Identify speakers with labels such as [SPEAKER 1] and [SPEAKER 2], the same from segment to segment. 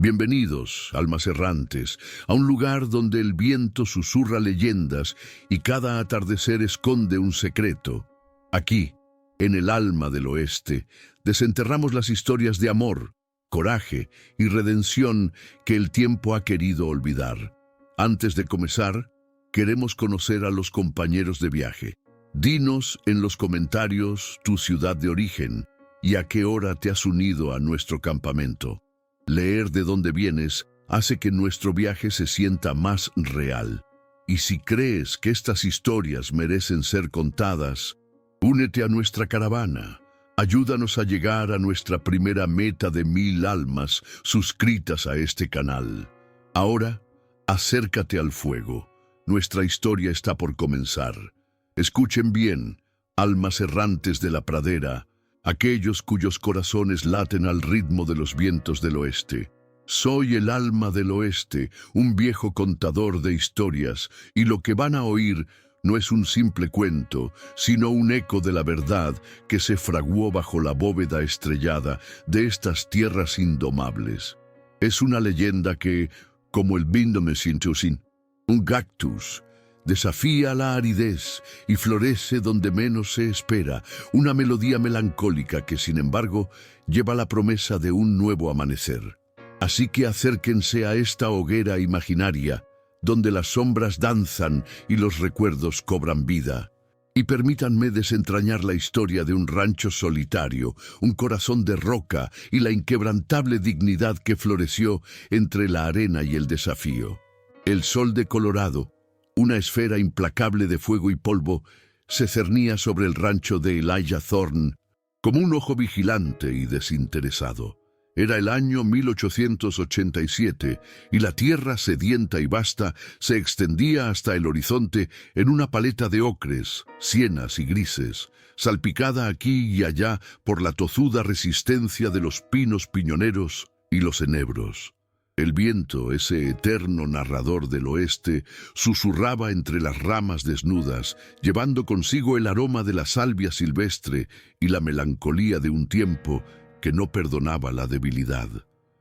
[SPEAKER 1] Bienvenidos, almas errantes, a un lugar donde el viento susurra leyendas y cada atardecer esconde un secreto. Aquí, en el alma del oeste, desenterramos las historias de amor, coraje y redención que el tiempo ha querido olvidar. Antes de comenzar, queremos conocer a los compañeros de viaje. Dinos en los comentarios tu ciudad de origen y a qué hora te has unido a nuestro campamento. Leer de dónde vienes hace que nuestro viaje se sienta más real. Y si crees que estas historias merecen ser contadas, únete a nuestra caravana. Ayúdanos a llegar a nuestra primera meta de 1000 almas suscritas a este canal. Ahora, acércate al fuego. Nuestra historia está por comenzar. Escuchen bien, almas errantes de la pradera, aquellos cuyos corazones laten al ritmo de los vientos del oeste. Soy el alma del oeste, un viejo contador de historias, y lo que van a oír no es un simple cuento, sino un eco de la verdad que se fraguó bajo la bóveda estrellada de estas tierras indomables. Es una leyenda que, como el Bindomesintusin, un cactus, desafía la aridez y florece donde menos se espera, una melodía melancólica que, sin embargo, lleva la promesa de un nuevo amanecer. Así que acérquense a esta hoguera imaginaria, donde las sombras danzan y los recuerdos cobran vida. Y permítanme desentrañar la historia de un rancho solitario, un corazón de roca y la inquebrantable dignidad que floreció entre la arena y el desafío. El sol de Colorado, una esfera implacable de fuego y polvo, se cernía sobre el rancho de Elijah Thorne como un ojo vigilante y desinteresado. Era el año 1887 y la tierra sedienta y vasta se extendía hasta el horizonte en una paleta de ocres, sienas y grises, salpicada aquí y allá por la tozuda resistencia de los pinos piñoneros y los enebros. El viento, ese eterno narrador del oeste, susurraba entre las ramas desnudas, llevando consigo el aroma de la salvia silvestre y la melancolía de un tiempo que no perdonaba la debilidad.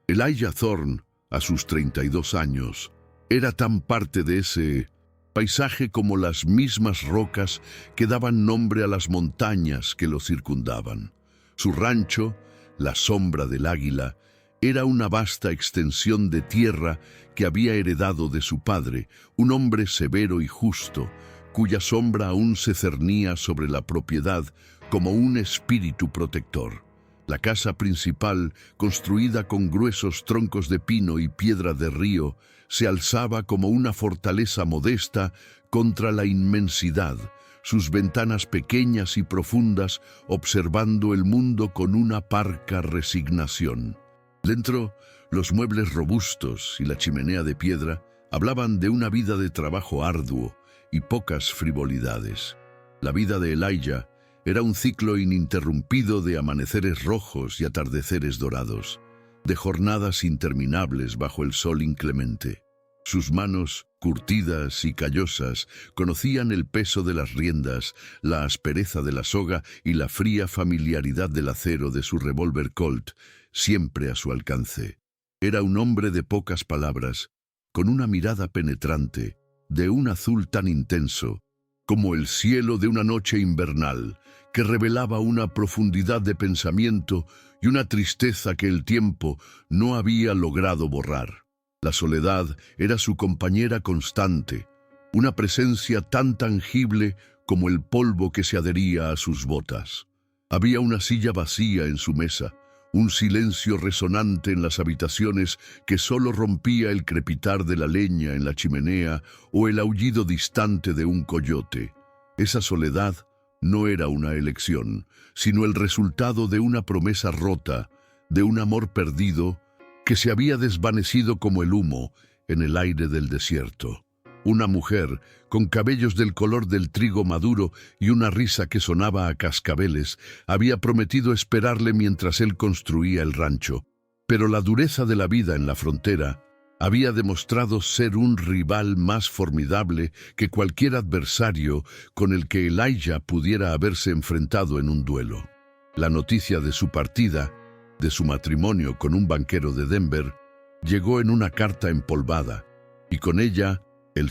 [SPEAKER 1] Elijah Thorne, a sus 32 años, era tan parte de ese paisaje como las mismas rocas que daban nombre a las montañas que lo circundaban. Su rancho, la sombra del águila, era una vasta extensión de tierra que había heredado de su padre, un hombre severo y justo, cuya sombra aún se cernía sobre la propiedad como un espíritu protector. La casa principal, construida con gruesos troncos de pino y piedra de río, se alzaba como una fortaleza modesta contra la inmensidad, sus ventanas pequeñas y profundas observando el mundo con una parca resignación. Dentro, los muebles robustos y la chimenea de piedra hablaban de una vida de trabajo arduo y pocas frivolidades. La vida de Elijah era un ciclo ininterrumpido de amaneceres rojos y atardeceres dorados, de jornadas interminables bajo el sol inclemente. Sus manos, curtidas y callosas, conocían el peso de las riendas, la aspereza de la soga y la fría familiaridad del acero de su revólver Colt, siempre a su alcance. Era un hombre de pocas palabras, con una mirada penetrante, de un azul tan intenso, como el cielo de una noche invernal, que revelaba una profundidad de pensamiento y una tristeza que el tiempo no había logrado borrar. La soledad era su compañera constante, una presencia tan tangible como el polvo que se adhería a sus botas. Había una silla vacía en su mesa, un silencio resonante en las habitaciones que solo rompía el crepitar de la leña en la chimenea o el aullido distante de un coyote. Esa soledad no era una elección, sino el resultado de una promesa rota, de un amor perdido que se había desvanecido como el humo en el aire del desierto. Una mujer, con cabellos del color del trigo maduro y una risa que sonaba a cascabeles, había prometido esperarle mientras él construía el rancho. Pero la dureza de la vida en la frontera había demostrado ser un rival más formidable que cualquier adversario con el que Elijah pudiera haberse enfrentado en un duelo. La noticia de su partida, de su matrimonio con un banquero de Denver, llegó en una carta empolvada, y con ella el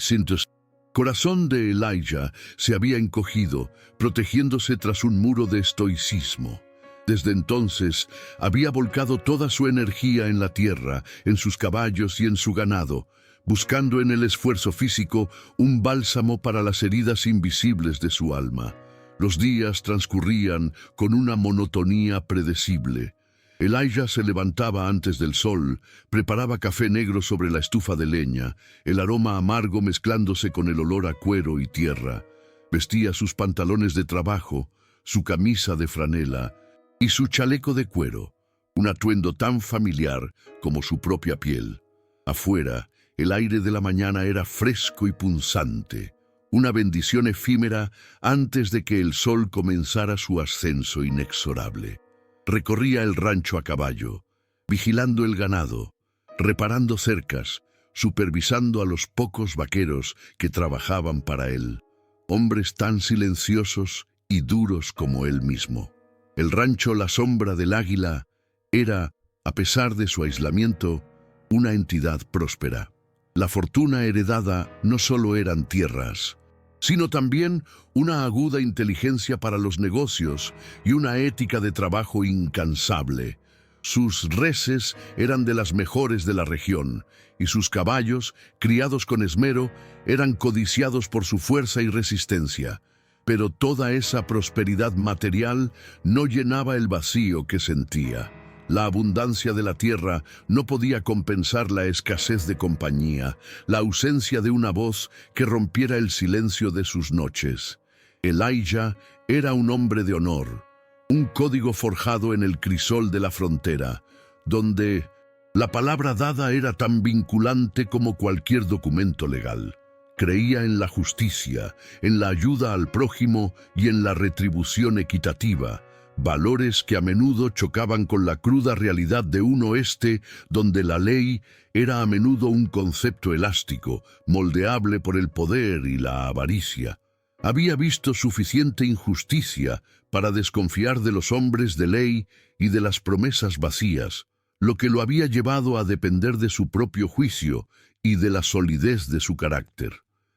[SPEAKER 1] corazón de Elijah se había encogido, protegiéndose tras un muro de estoicismo. Desde entonces había volcado toda su energía en la tierra, en sus caballos y en su ganado, buscando en el esfuerzo físico un bálsamo para las heridas invisibles de su alma. Los días transcurrían con una monotonía predecible. Elijah se levantaba antes del sol, preparaba café negro sobre la estufa de leña, el aroma amargo mezclándose con el olor a cuero y tierra. Vestía sus pantalones de trabajo, su camisa de franela y su chaleco de cuero, un atuendo tan familiar como su propia piel. Afuera, el aire de la mañana era fresco y punzante, una bendición efímera antes de que el sol comenzara su ascenso inexorable. Recorría el rancho a caballo, vigilando el ganado, reparando cercas, supervisando a los pocos vaqueros que trabajaban para él, hombres tan silenciosos y duros como él mismo. El rancho La Sombra del Águila era, a pesar de su aislamiento, una entidad próspera. La fortuna heredada no solo eran tierras, sino también una aguda inteligencia para los negocios y una ética de trabajo incansable. Sus reses eran de las mejores de la región, y sus caballos, criados con esmero, eran codiciados por su fuerza y resistencia. Pero toda esa prosperidad material no llenaba el vacío que sentía. La abundancia de la tierra no podía compensar la escasez de compañía, la ausencia de una voz que rompiera el silencio de sus noches. Elijah era un hombre de honor, un código forjado en el crisol de la frontera, donde la palabra dada era tan vinculante como cualquier documento legal. Creía en la justicia, en la ayuda al prójimo y en la retribución equitativa, valores que a menudo chocaban con la cruda realidad de un oeste donde la ley era a menudo un concepto elástico, moldeable por el poder y la avaricia. Había visto suficiente injusticia para desconfiar de los hombres de ley y de las promesas vacías, lo que lo había llevado a depender de su propio juicio y de la solidez de su carácter.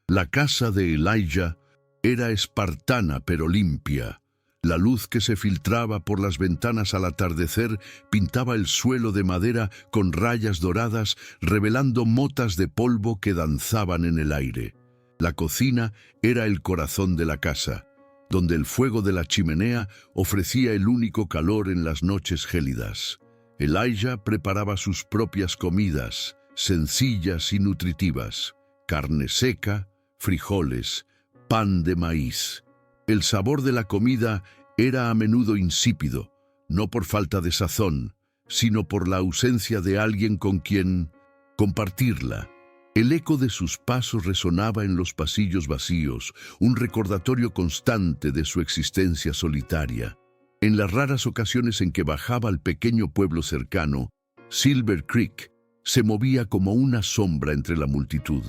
[SPEAKER 1] La casa de Elijah era espartana pero limpia. La luz que se filtraba por las ventanas al atardecer pintaba el suelo de madera con rayas doradas, revelando motas de polvo que danzaban en el aire. La cocina era el corazón de la casa, donde el fuego de la chimenea ofrecía el único calor en las noches gélidas. Elijah preparaba sus propias comidas, sencillas y nutritivas: carne seca, frijoles, pan de maíz. El sabor de la comida era a menudo insípido, no por falta de sazón, sino por la ausencia de alguien con quien compartirla. El eco de sus pasos resonaba en los pasillos vacíos, un recordatorio constante de su existencia solitaria. En las raras ocasiones en que bajaba al pequeño pueblo cercano, Silver Creek se movía como una sombra entre la multitud.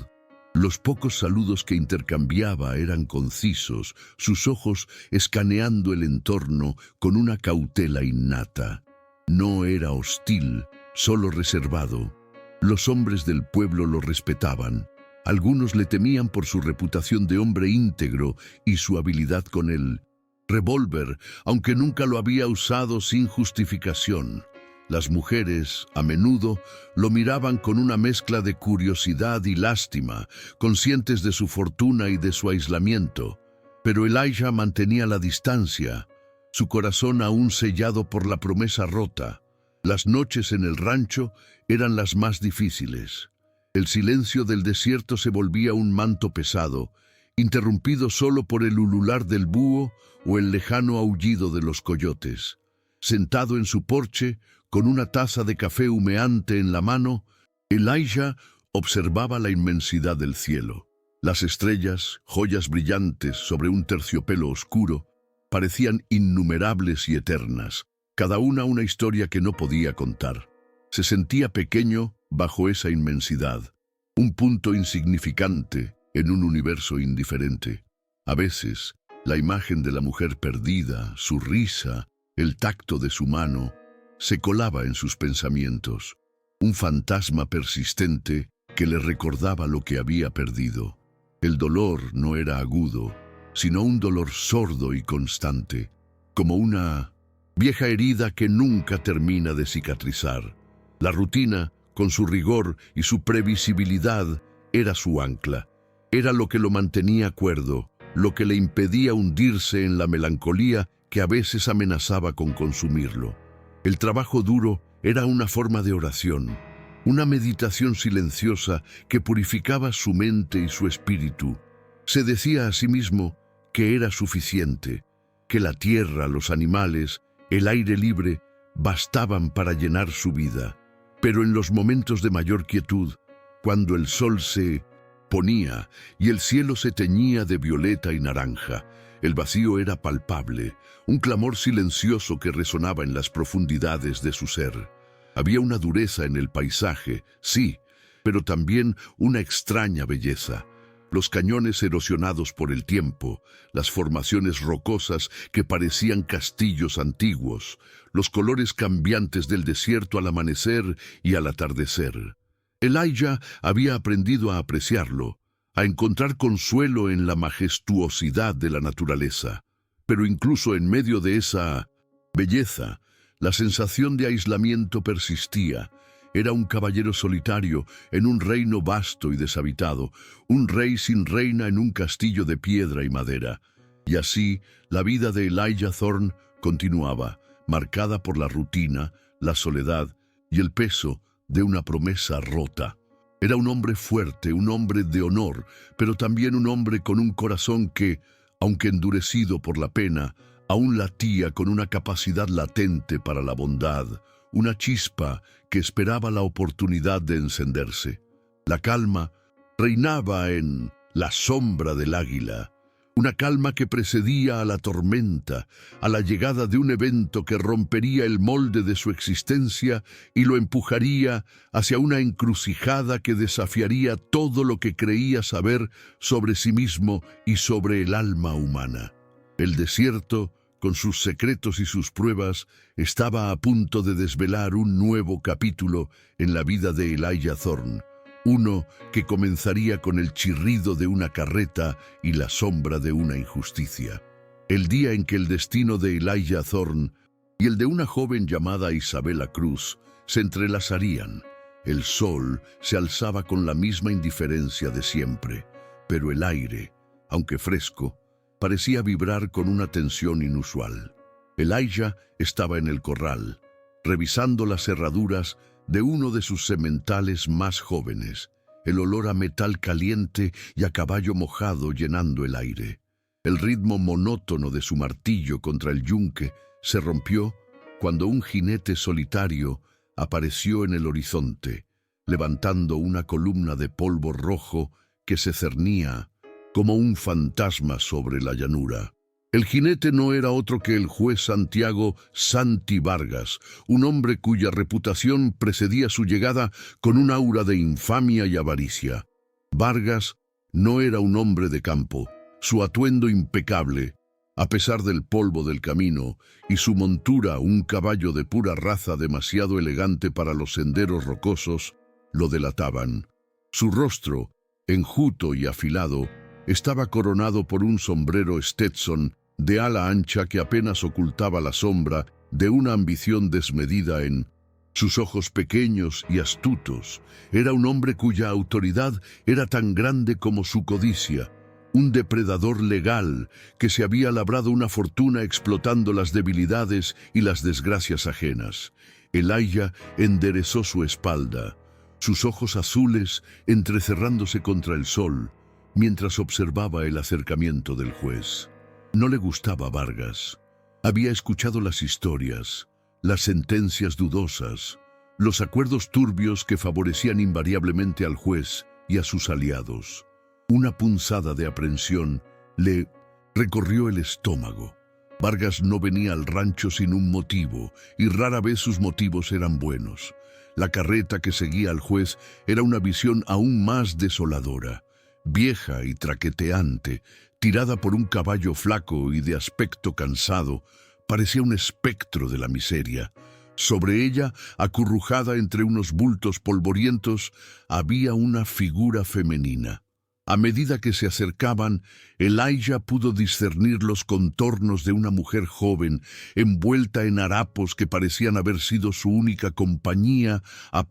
[SPEAKER 1] Los pocos saludos que intercambiaba eran concisos, sus ojos escaneando el entorno con una cautela innata. No era hostil, solo reservado. Los hombres del pueblo lo respetaban. Algunos le temían por su reputación de hombre íntegro y su habilidad con el revólver, aunque nunca lo había usado sin justificación. Las mujeres, a menudo, lo miraban con una mezcla de curiosidad y lástima, conscientes de su fortuna y de su aislamiento. Pero Elijah mantenía la distancia, su corazón aún sellado por la promesa rota. Las noches en el rancho eran las más difíciles. El silencio del desierto se volvía un manto pesado, interrumpido solo por el ulular del búho o el lejano aullido de los coyotes. Sentado en su porche, con una taza de café humeante en la mano, Elijah observaba la inmensidad del cielo. Las estrellas, joyas brillantes sobre un terciopelo oscuro, parecían innumerables y eternas, cada una historia que no podía contar. Se sentía pequeño bajo esa inmensidad, un punto insignificante en un universo indiferente. A veces, la imagen de la mujer perdida, su risa, el tacto de su mano, se colaba en sus pensamientos. un fantasma persistente que le recordaba lo que había perdido. El dolor no era agudo, sino un dolor sordo y constante, como una vieja herida que nunca termina de cicatrizar. La rutina, con su rigor y su previsibilidad, era su ancla. Era lo que lo mantenía cuerdo, lo que le impedía hundirse en la melancolía que a veces amenazaba con consumirlo. El trabajo duro era una forma de oración, una meditación silenciosa que purificaba su mente y su espíritu. Se decía a sí mismo que era suficiente, que la tierra, los animales, el aire libre, bastaban para llenar su vida. Pero en los momentos de mayor quietud, cuando el sol se ponía y el cielo se teñía de violeta y naranja, el vacío era palpable, un clamor silencioso que resonaba en las profundidades de su ser. Había una dureza en el paisaje, sí, pero también una extraña belleza. Los cañones erosionados por el tiempo, las formaciones rocosas que parecían castillos antiguos, los colores cambiantes del desierto al amanecer y al atardecer. Elijah había aprendido a apreciarlo, a encontrar consuelo en la majestuosidad de la naturaleza. Pero incluso en medio de esa belleza, la sensación de aislamiento persistía. Era un caballero solitario en un reino vasto y deshabitado, un rey sin reina en un castillo de piedra y madera. Y así, la vida de Elijah Thorne continuaba, marcada por la rutina, la soledad y el peso de una promesa rota. Era un hombre fuerte, un hombre de honor, pero también un hombre con un corazón que, aunque endurecido por la pena, aún latía con una capacidad latente para la bondad, una chispa que esperaba la oportunidad de encenderse. La calma reinaba en la sombra del águila, una calma que precedía a la tormenta, a la llegada de un evento que rompería el molde de su existencia y lo empujaría hacia una encrucijada que desafiaría todo lo que creía saber sobre sí mismo y sobre el alma humana. El desierto, con sus secretos y sus pruebas, estaba a punto de desvelar un nuevo capítulo en la vida de Elijah Thorne, uno que comenzaría con el chirrido de una carreta y la sombra de una injusticia. El día en que el destino de Elijah Thorne y el de una joven llamada Isabella Cruz se entrelazarían. El sol se alzaba con la misma indiferencia de siempre, pero el aire, aunque fresco, parecía vibrar con una tensión inusual. Elijah estaba en el corral, revisando las cerraduras de uno de sus sementales más jóvenes, el olor a metal caliente y a caballo mojado llenando el aire. El ritmo monótono de su martillo contra el yunque se rompió cuando un jinete solitario apareció en el horizonte, levantando una columna de polvo rojo que se cernía como un fantasma sobre la llanura. El jinete no era otro que el juez Santiago Santi Vargas, un hombre cuya reputación precedía su llegada con un aura de infamia y avaricia. Vargas no era un hombre de campo. Su atuendo impecable, a pesar del polvo del camino, y su montura, un caballo de pura raza demasiado elegante para los senderos rocosos, lo delataban. Su rostro, enjuto y afilado, estaba coronado por un sombrero Stetson de ala ancha que apenas ocultaba la sombra de una ambición desmedida en sus ojos pequeños y astutos. Era un hombre cuya autoridad era tan grande como su codicia, un depredador legal que se había labrado una fortuna explotando las debilidades y las desgracias ajenas. Elijah enderezó su espalda, sus ojos azules entrecerrándose contra el sol, mientras observaba el acercamiento del juez. No le gustaba Vargas. Había escuchado las historias, las sentencias dudosas, los acuerdos turbios que favorecían invariablemente al juez y a sus aliados. Una punzada de aprensión le recorrió el estómago. Vargas no venía al rancho sin un motivo, y rara vez sus motivos eran buenos. La carreta que seguía al juez era una visión aún más desoladora. Vieja y traqueteante, tirada por un caballo flaco y de aspecto cansado, parecía un espectro de la miseria. Sobre ella, acurrujada entre unos bultos polvorientos, había una figura femenina. A medida que se acercaban, Elijah pudo discernir los contornos de una mujer joven, envuelta en harapos que parecían haber sido su única compañía a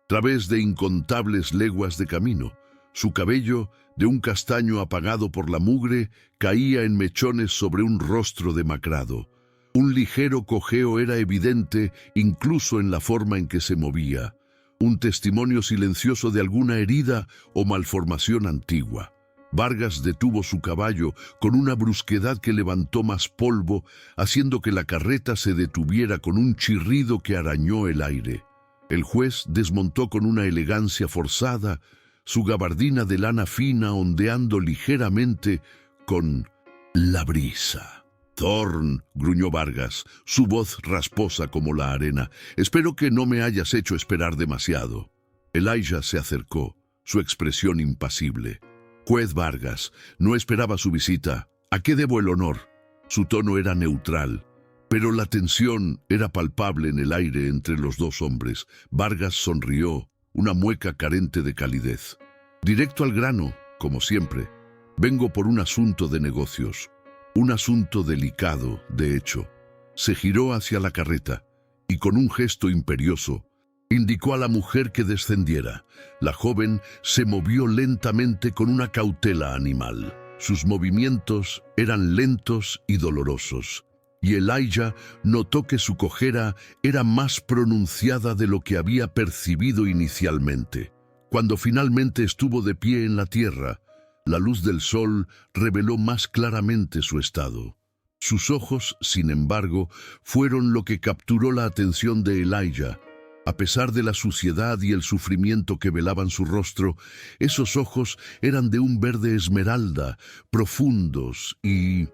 [SPEAKER 1] través de incontables leguas de camino. Su cabello, de un castaño apagado por la mugre, caía en mechones sobre un rostro demacrado. Un ligero cojeo era evidente incluso en la forma en que se movía, un testimonio silencioso de alguna herida o malformación antigua. Vargas detuvo su caballo con una brusquedad que levantó más polvo, haciendo que la carreta se detuviera con un chirrido que arañó el aire. El juez desmontó con una elegancia forzada, su gabardina de lana fina ondeando ligeramente con la brisa. «Thorn», gruñó Vargas, su voz rasposa como la arena, «espero que no me hayas hecho esperar demasiado». Elijah se acercó, su expresión impasible. «Juez Vargas, no esperaba su visita. ¿A qué debo el honor?» Su tono era neutral, pero la tensión era palpable en el aire entre los dos hombres. Vargas sonrió, una mueca carente de calidez. «Directo al grano, como siempre. Vengo por un asunto de negocios». Un asunto delicado, de hecho. Se giró hacia la carreta y con un gesto imperioso indicó a la mujer que descendiera. La joven se movió lentamente con una cautela animal. Sus movimientos eran lentos y dolorosos, y Elijah notó que su cojera era más pronunciada de lo que había percibido inicialmente. Cuando finalmente estuvo de pie en la tierra, la luz del sol reveló más claramente su estado. Sus ojos, sin embargo, fueron lo que capturó la atención de Elijah. A pesar de la suciedad y el sufrimiento que velaban su rostro, esos ojos eran de un verde esmeralda, profundos y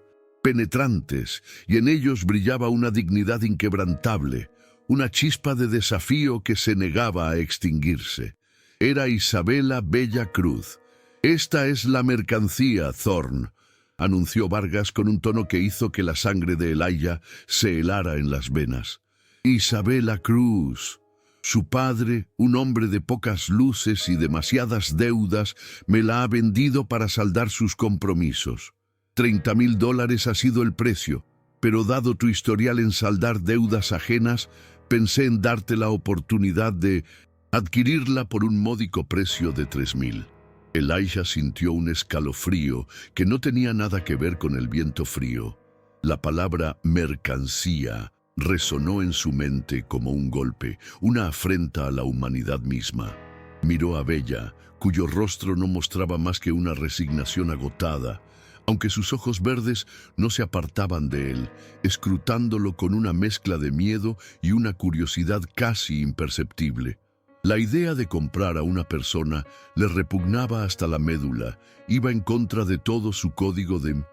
[SPEAKER 1] penetrantes, y en ellos brillaba una dignidad inquebrantable, una chispa de desafío que se negaba a extinguirse. Era Isabella Bella Cruz. «Esta es la mercancía, Thorn», anunció Vargas con un tono que hizo que la sangre de Elijah se helara en las venas. «Isabella Cruz. Su padre, un hombre de pocas luces y demasiadas deudas, me la ha vendido para saldar sus compromisos. $30,000 ha sido el precio, pero dado tu historial en saldar deudas ajenas, pensé en darte la oportunidad de adquirirla por un módico precio de $3,000. Elijah sintió un escalofrío que no tenía nada que ver con el viento frío. La palabra mercancía resonó en su mente como un golpe, una afrenta a la humanidad misma. Miró a Bella, cuyo rostro no mostraba más que una resignación agotada, aunque sus ojos verdes no se apartaban de él, escrutándolo con una mezcla de miedo y una curiosidad casi imperceptible. La idea de comprar a una persona le repugnaba hasta la médula, iba en contra de todo su código de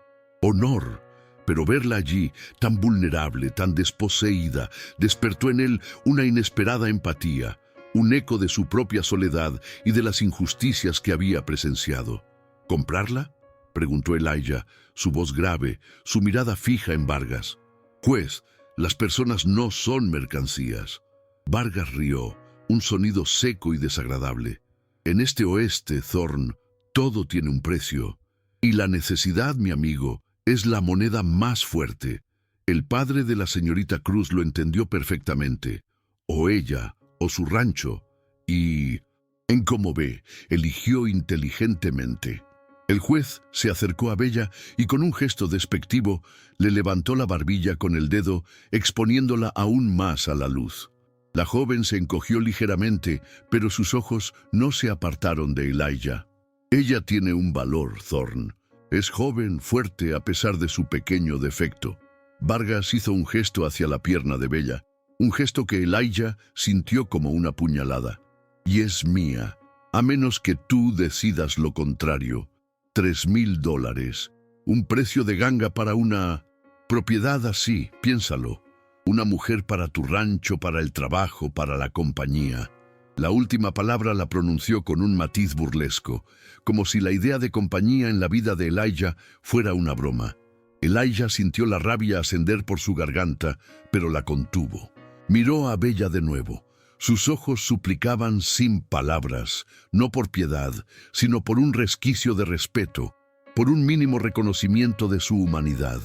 [SPEAKER 1] honor, pero verla allí, tan vulnerable, tan desposeída, despertó en él una inesperada empatía, un eco de su propia soledad y de las injusticias que había presenciado. ¿Comprarla?, preguntó Elijah, su voz grave, su mirada fija en Vargas. «Juez, las personas no son mercancías». Vargas rió, un sonido seco y desagradable. «En este oeste, Thorn, todo tiene un precio. Y la necesidad, mi amigo, es la moneda más fuerte». El padre de la señorita Cruz lo entendió perfectamente. O ella, o su rancho. Y, en como ve, eligió inteligentemente. El juez se acercó a Bella y con un gesto despectivo le levantó la barbilla con el dedo, exponiéndola aún más a la luz. La joven se encogió ligeramente, pero sus ojos no se apartaron de Elijah. «Ella tiene un valor, Thorn. Es joven, fuerte, a pesar de su pequeño defecto». Vargas hizo un gesto hacia la pierna de Bella, un gesto que Elijah sintió como una puñalada. «Y es mía, a menos que tú decidas lo contrario. $3,000. Un precio de ganga para una propiedad así, piénsalo. Una mujer para tu rancho, para el trabajo, para la compañía». La última palabra la pronunció con un matiz burlesco, como si la idea de compañía en la vida de Elijah fuera una broma. Elijah sintió la rabia ascender por su garganta, pero la contuvo. Miró a Bella de nuevo. Sus ojos suplicaban sin palabras, no por piedad, sino por un resquicio de respeto, por un mínimo reconocimiento de su humanidad.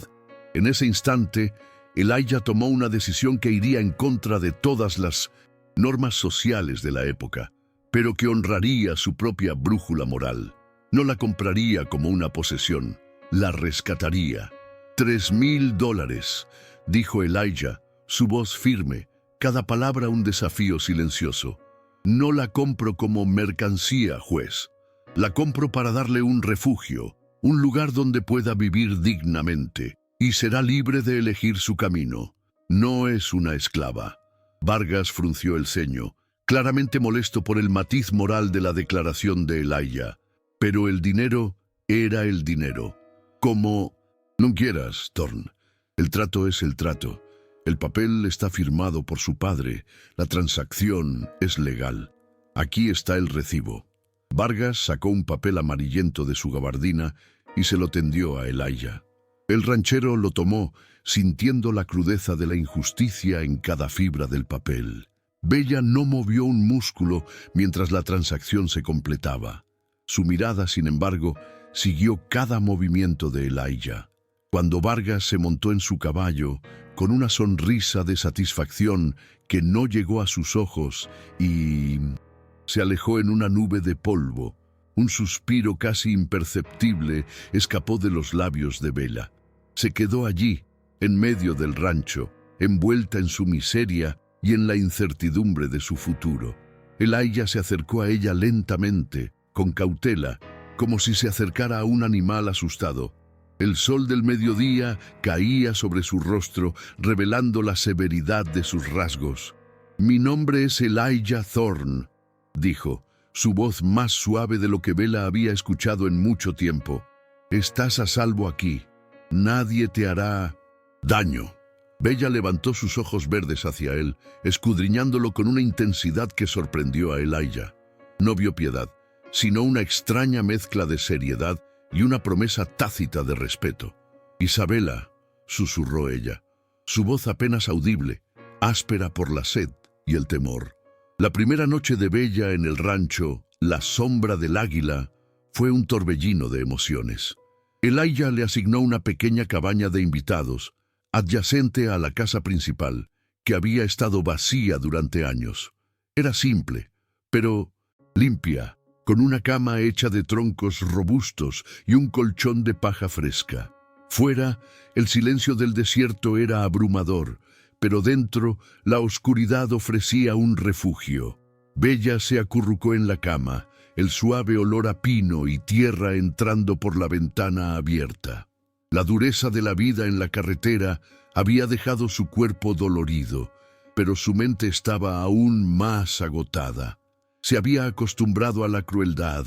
[SPEAKER 1] En ese instante, Elijah tomó una decisión que iría en contra de todas las normas sociales de la época, pero que honraría su propia brújula moral. No la compraría como una posesión, la rescataría. $3,000, dijo Elijah, su voz firme, cada palabra un desafío silencioso. No la compro como mercancía, juez. La compro para darle un refugio, un lugar donde pueda vivir dignamente, y será libre de elegir su camino. No es una esclava. Vargas frunció el ceño, claramente molesto por el matiz moral de la declaración de Elijah. Pero el dinero era el dinero. Como... No quieras, Thorne. El trato es el trato. El papel está firmado por su padre. La transacción es legal. Aquí está el recibo. Vargas sacó un papel amarillento de su gabardina y se lo tendió a Elijah. El ranchero lo tomó, sintiendo la crudeza de la injusticia en cada fibra del papel. Bella no movió un músculo mientras la transacción se completaba. Su mirada, sin embargo, siguió cada movimiento de Elijah. Cuando Vargas se montó en su caballo, con una sonrisa de satisfacción que no llegó a sus ojos y se alejó en una nube de polvo, un suspiro casi imperceptible escapó de los labios de Bella. Se quedó allí, en medio del rancho, envuelta en su miseria y en la incertidumbre de su futuro. Elijah se acercó a ella lentamente, con cautela, como si se acercara a un animal asustado. El sol del mediodía caía sobre su rostro, revelando la severidad de sus rasgos. «Mi nombre es Elijah Thorne», dijo, su voz más suave de lo que Bella había escuchado en mucho tiempo. «Estás a salvo aquí. Nadie te hará daño». Bella levantó sus ojos verdes hacia él, escudriñándolo con una intensidad que sorprendió a Elijah. No vio piedad, sino una extraña mezcla de seriedad y una promesa tácita de respeto. «Isabela», susurró ella, su voz apenas audible, áspera por la sed y el temor. La primera noche de Bella en el rancho, La Sombra del Águila, fue un torbellino de emociones. Elijah le asignó una pequeña cabaña de invitados, adyacente a la casa principal, que había estado vacía durante años. Era simple, pero limpia, con una cama hecha de troncos robustos y un colchón de paja fresca. Fuera, el silencio del desierto era abrumador, pero dentro, la oscuridad ofrecía un refugio. Bella se acurrucó en la cama, el suave olor a pino y tierra entrando por la ventana abierta. La dureza de la vida en la carretera había dejado su cuerpo dolorido, pero su mente estaba aún más agotada. Se había acostumbrado a la crueldad,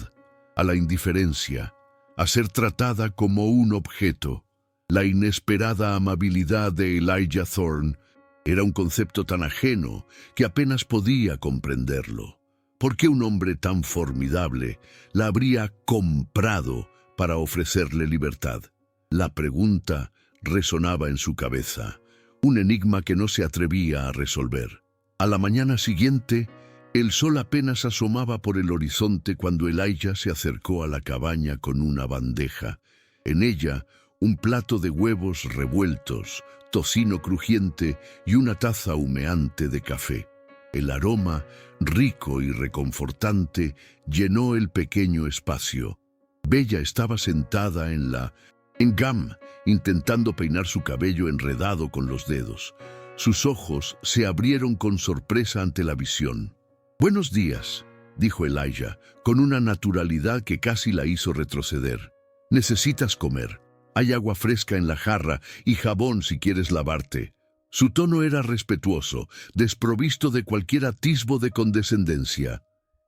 [SPEAKER 1] a la indiferencia, a ser tratada como un objeto. La inesperada amabilidad de Elijah Thorne era un concepto tan ajeno que apenas podía comprenderlo. ¿Por qué un hombre tan formidable la habría comprado para ofrecerle libertad? La pregunta resonaba en su cabeza, un enigma que no se atrevía a resolver. A la mañana siguiente, el sol apenas asomaba por el horizonte cuando Elijah se acercó a la cabaña con una bandeja. En ella, un plato de huevos revueltos, tocino crujiente y una taza humeante de café. El aroma, rico y reconfortante, llenó el pequeño espacio. Bella estaba sentada en Gam, intentando peinar su cabello enredado con los dedos. Sus ojos se abrieron con sorpresa ante la visión. «Buenos días», dijo Elijah, con una naturalidad que casi la hizo retroceder. «Necesitas comer. Hay agua fresca en la jarra y jabón si quieres lavarte». Su tono era respetuoso, desprovisto de cualquier atisbo de condescendencia.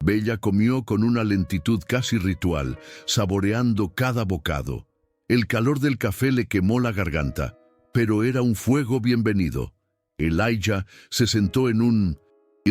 [SPEAKER 1] Bella comió con una lentitud casi ritual, saboreando cada bocado. El calor del café le quemó la garganta, pero era un fuego bienvenido. Elijah se sentó en un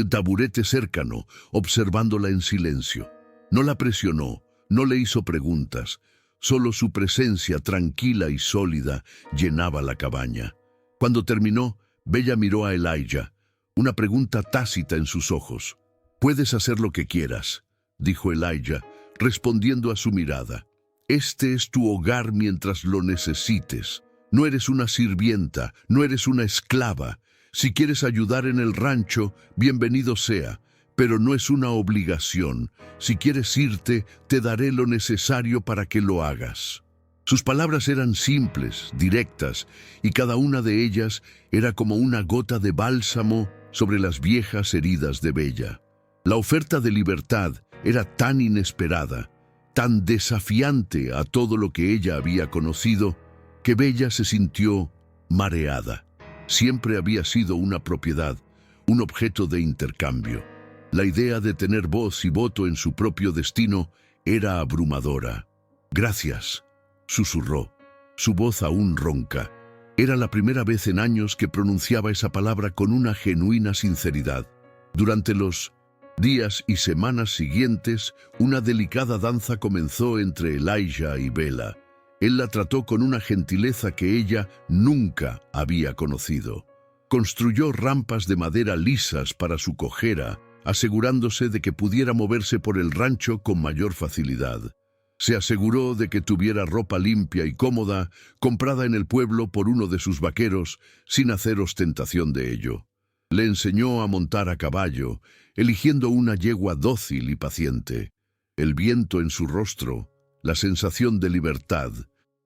[SPEAKER 1] taburete cercano, observándola en silencio. No la presionó, no le hizo preguntas. Solo su presencia tranquila y sólida llenaba la cabaña. Cuando terminó, Bella miró a Elijah, una pregunta tácita en sus ojos. «Puedes hacer lo que quieras», dijo Elijah, respondiendo a su mirada. «Este es tu hogar mientras lo necesites. No eres una sirvienta, no eres una esclava. Si quieres ayudar en el rancho, bienvenido sea, pero no es una obligación. Si quieres irte, te daré lo necesario para que lo hagas». Sus palabras eran simples, directas, y cada una de ellas era como una gota de bálsamo sobre las viejas heridas de Bella. La oferta de libertad era tan inesperada, tan desafiante a todo lo que ella había conocido, que Bella se sintió mareada. Siempre había sido una propiedad, un objeto de intercambio. La idea de tener voz y voto en su propio destino era abrumadora. «Gracias», susurró, su voz aún ronca. Era la primera vez en años que pronunciaba esa palabra con una genuina sinceridad. Durante los días y semanas siguientes, una delicada danza comenzó entre Elijah y Bella. Él la trató con una gentileza que ella nunca había conocido. Construyó rampas de madera lisas para su cojera, asegurándose de que pudiera moverse por el rancho con mayor facilidad. Se aseguró de que tuviera ropa limpia y cómoda, comprada en el pueblo por uno de sus vaqueros, sin hacer ostentación de ello. Le enseñó a montar a caballo, eligiendo una yegua dócil y paciente. El viento en su rostro, la sensación de libertad,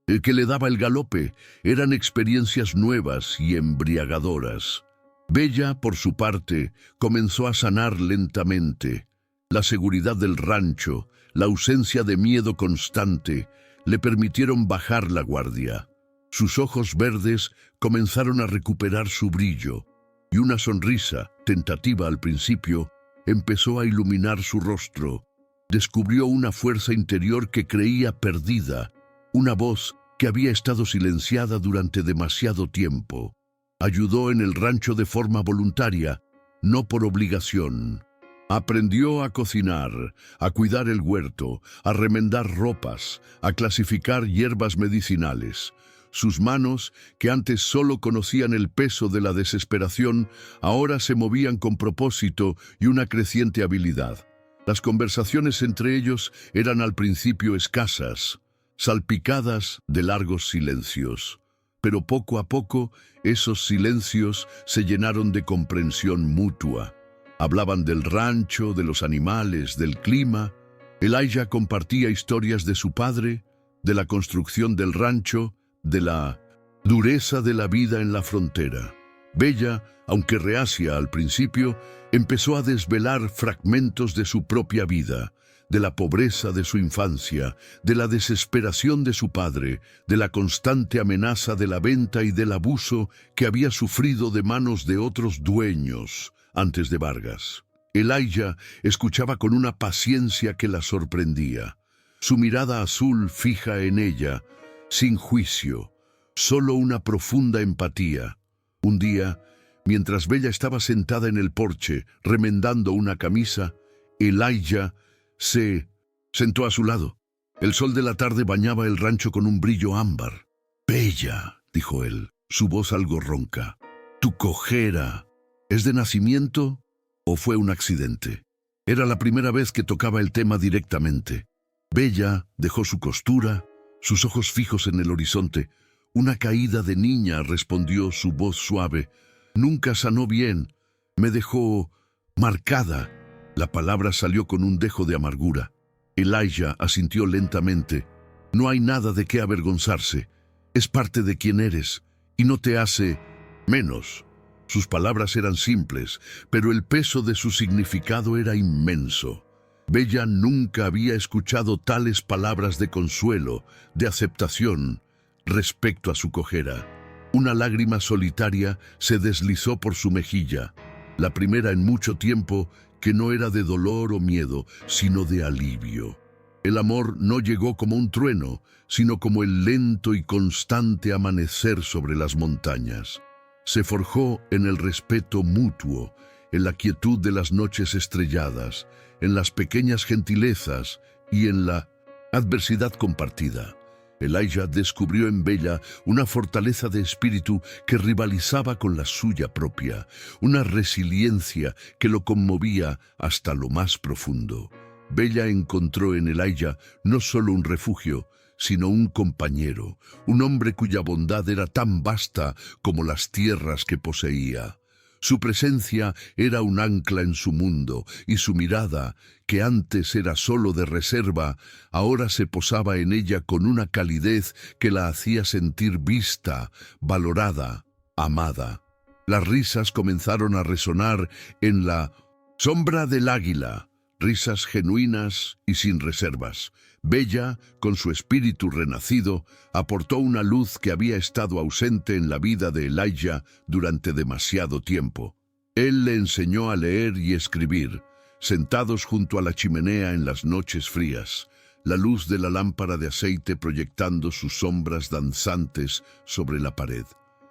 [SPEAKER 1] el que le daba el galope, eran experiencias nuevas y embriagadoras. Bella, por su parte, comenzó a sanar lentamente. La seguridad del rancho, la ausencia de miedo constante, le permitieron bajar la guardia. Sus ojos verdes comenzaron a recuperar su brillo, y una sonrisa, tentativa al principio, empezó a iluminar su rostro. Descubrió una fuerza interior que creía perdida, una voz que había estado silenciada durante demasiado tiempo. Ayudó en el rancho de forma voluntaria, no por obligación. Aprendió a cocinar, a cuidar el huerto, a remendar ropas, a clasificar hierbas medicinales. Sus manos, que antes solo conocían el peso de la desesperación, ahora se movían con propósito y una creciente habilidad. Las conversaciones entre ellos eran al principio escasas, salpicadas de largos silencios. Pero poco a poco, esos silencios se llenaron de comprensión mutua. Hablaban del rancho, de los animales, del clima. Elijah compartía historias de su padre, de la construcción del rancho, de la dureza de la vida en la frontera. Bella, aunque reacia al principio, empezó a desvelar fragmentos de su propia vida, de la pobreza de su infancia, de la desesperación de su padre, de la constante amenaza de la venta y del abuso que había sufrido de manos de otros dueños antes de Vargas. Elijah escuchaba con una paciencia que la sorprendía. Su mirada azul fija en ella, sin juicio, solo una profunda empatía. Un día, mientras Bella estaba sentada en el porche, remendando una camisa, Elijah se sentó a su lado. El sol de la tarde bañaba el rancho con un brillo ámbar. «Bella», dijo él, su voz algo ronca, «tu cojera, ¿es de nacimiento o fue un accidente?» Era la primera vez que tocaba el tema directamente. Bella dejó su costura, sus ojos fijos en el horizonte. «Una caída de niña», respondió su voz suave. «Nunca sanó bien. Me dejó marcada». La palabra salió con un dejo de amargura. Elijah asintió lentamente. «No hay nada de qué avergonzarse. Es parte de quien eres y no te hace menos». Sus palabras eran simples, pero el peso de su significado era inmenso. Bella nunca había escuchado tales palabras de consuelo, de aceptación, respecto a su cojera. Una lágrima solitaria se deslizó por su mejilla, la primera en mucho tiempo que no era de dolor o miedo, sino de alivio. El amor no llegó como un trueno, sino como el lento y constante amanecer sobre las montañas. Se forjó en el respeto mutuo, en la quietud de las noches estrelladas, en las pequeñas gentilezas y en la adversidad compartida. Elijah descubrió en Bella una fortaleza de espíritu que rivalizaba con la suya propia, una resiliencia que lo conmovía hasta lo más profundo. Bella encontró en Elijah no solo un refugio, sino un compañero, un hombre cuya bondad era tan vasta como las tierras que poseía. Su presencia era un ancla en su mundo, y su mirada, que antes era solo de reserva, ahora se posaba en ella con una calidez que la hacía sentir vista, valorada, amada. Las risas comenzaron a resonar en la sombra del águila, risas genuinas y sin reservas. Bella, con su espíritu renacido, aportó una luz que había estado ausente en la vida de Elijah durante demasiado tiempo. Él le enseñó a leer y escribir, sentados junto a la chimenea en las noches frías, la luz de la lámpara de aceite proyectando sus sombras danzantes sobre la pared.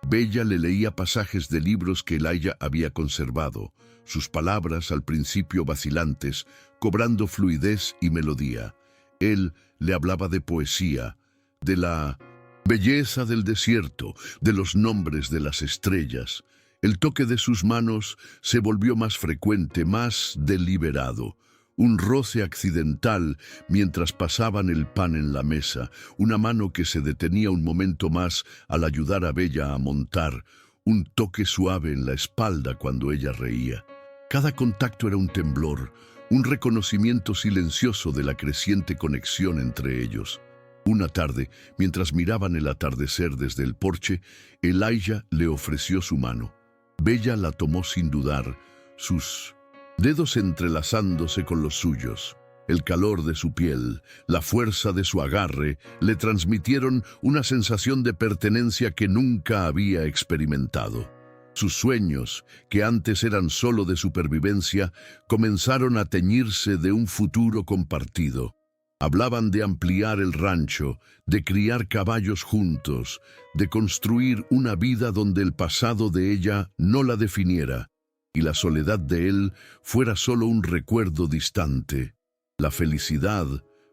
[SPEAKER 1] Bella le leía pasajes de libros que Elijah había conservado, sus palabras al principio vacilantes, cobrando fluidez y melodía. Él le hablaba de poesía, de la belleza del desierto, de los nombres de las estrellas. El toque de sus manos se volvió más frecuente, más deliberado. Un roce accidental mientras pasaban el pan en la mesa, una mano que se detenía un momento más al ayudar a Bella a montar, un toque suave en la espalda cuando ella reía. Cada contacto era un temblor, un reconocimiento silencioso de la creciente conexión entre ellos. Una tarde, mientras miraban el atardecer desde el porche, Elijah le ofreció su mano. Bella la tomó sin dudar, sus dedos entrelazándose con los suyos. El calor de su piel, la fuerza de su agarre, le transmitieron una sensación de pertenencia que nunca había experimentado. Sus sueños, que antes eran solo de supervivencia, comenzaron a teñirse de un futuro compartido. Hablaban de ampliar el rancho, de criar caballos juntos, de construir una vida donde el pasado de ella no la definiera, y la soledad de él fuera solo un recuerdo distante. La felicidad,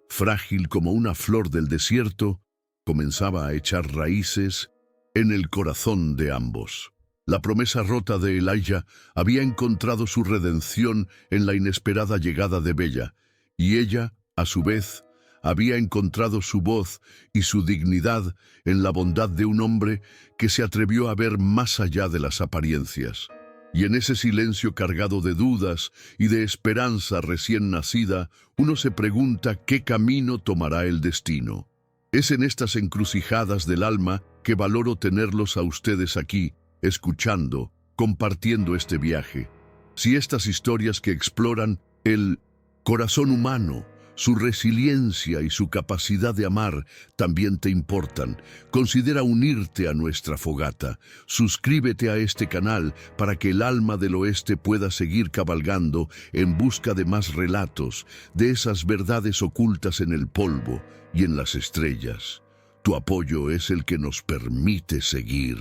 [SPEAKER 1] frágil como una flor del desierto, comenzaba a echar raíces en el corazón de ambos. La promesa rota de Elijah había encontrado su redención en la inesperada llegada de Bella, y ella, a su vez, había encontrado su voz y su dignidad en la bondad de un hombre que se atrevió a ver más allá de las apariencias. Y en ese silencio cargado de dudas y de esperanza recién nacida, uno se pregunta qué camino tomará el destino. Es en estas encrucijadas del alma que valoro tenerlos a ustedes aquí, escuchando, compartiendo este viaje. Si estas historias que exploran el corazón humano, su resiliencia y su capacidad de amar también te importan, considera unirte a nuestra fogata. Suscríbete a este canal para que el alma del oeste pueda seguir cabalgando en busca de más relatos, de esas verdades ocultas en el polvo y en las estrellas. Tu apoyo es el que nos permite seguir.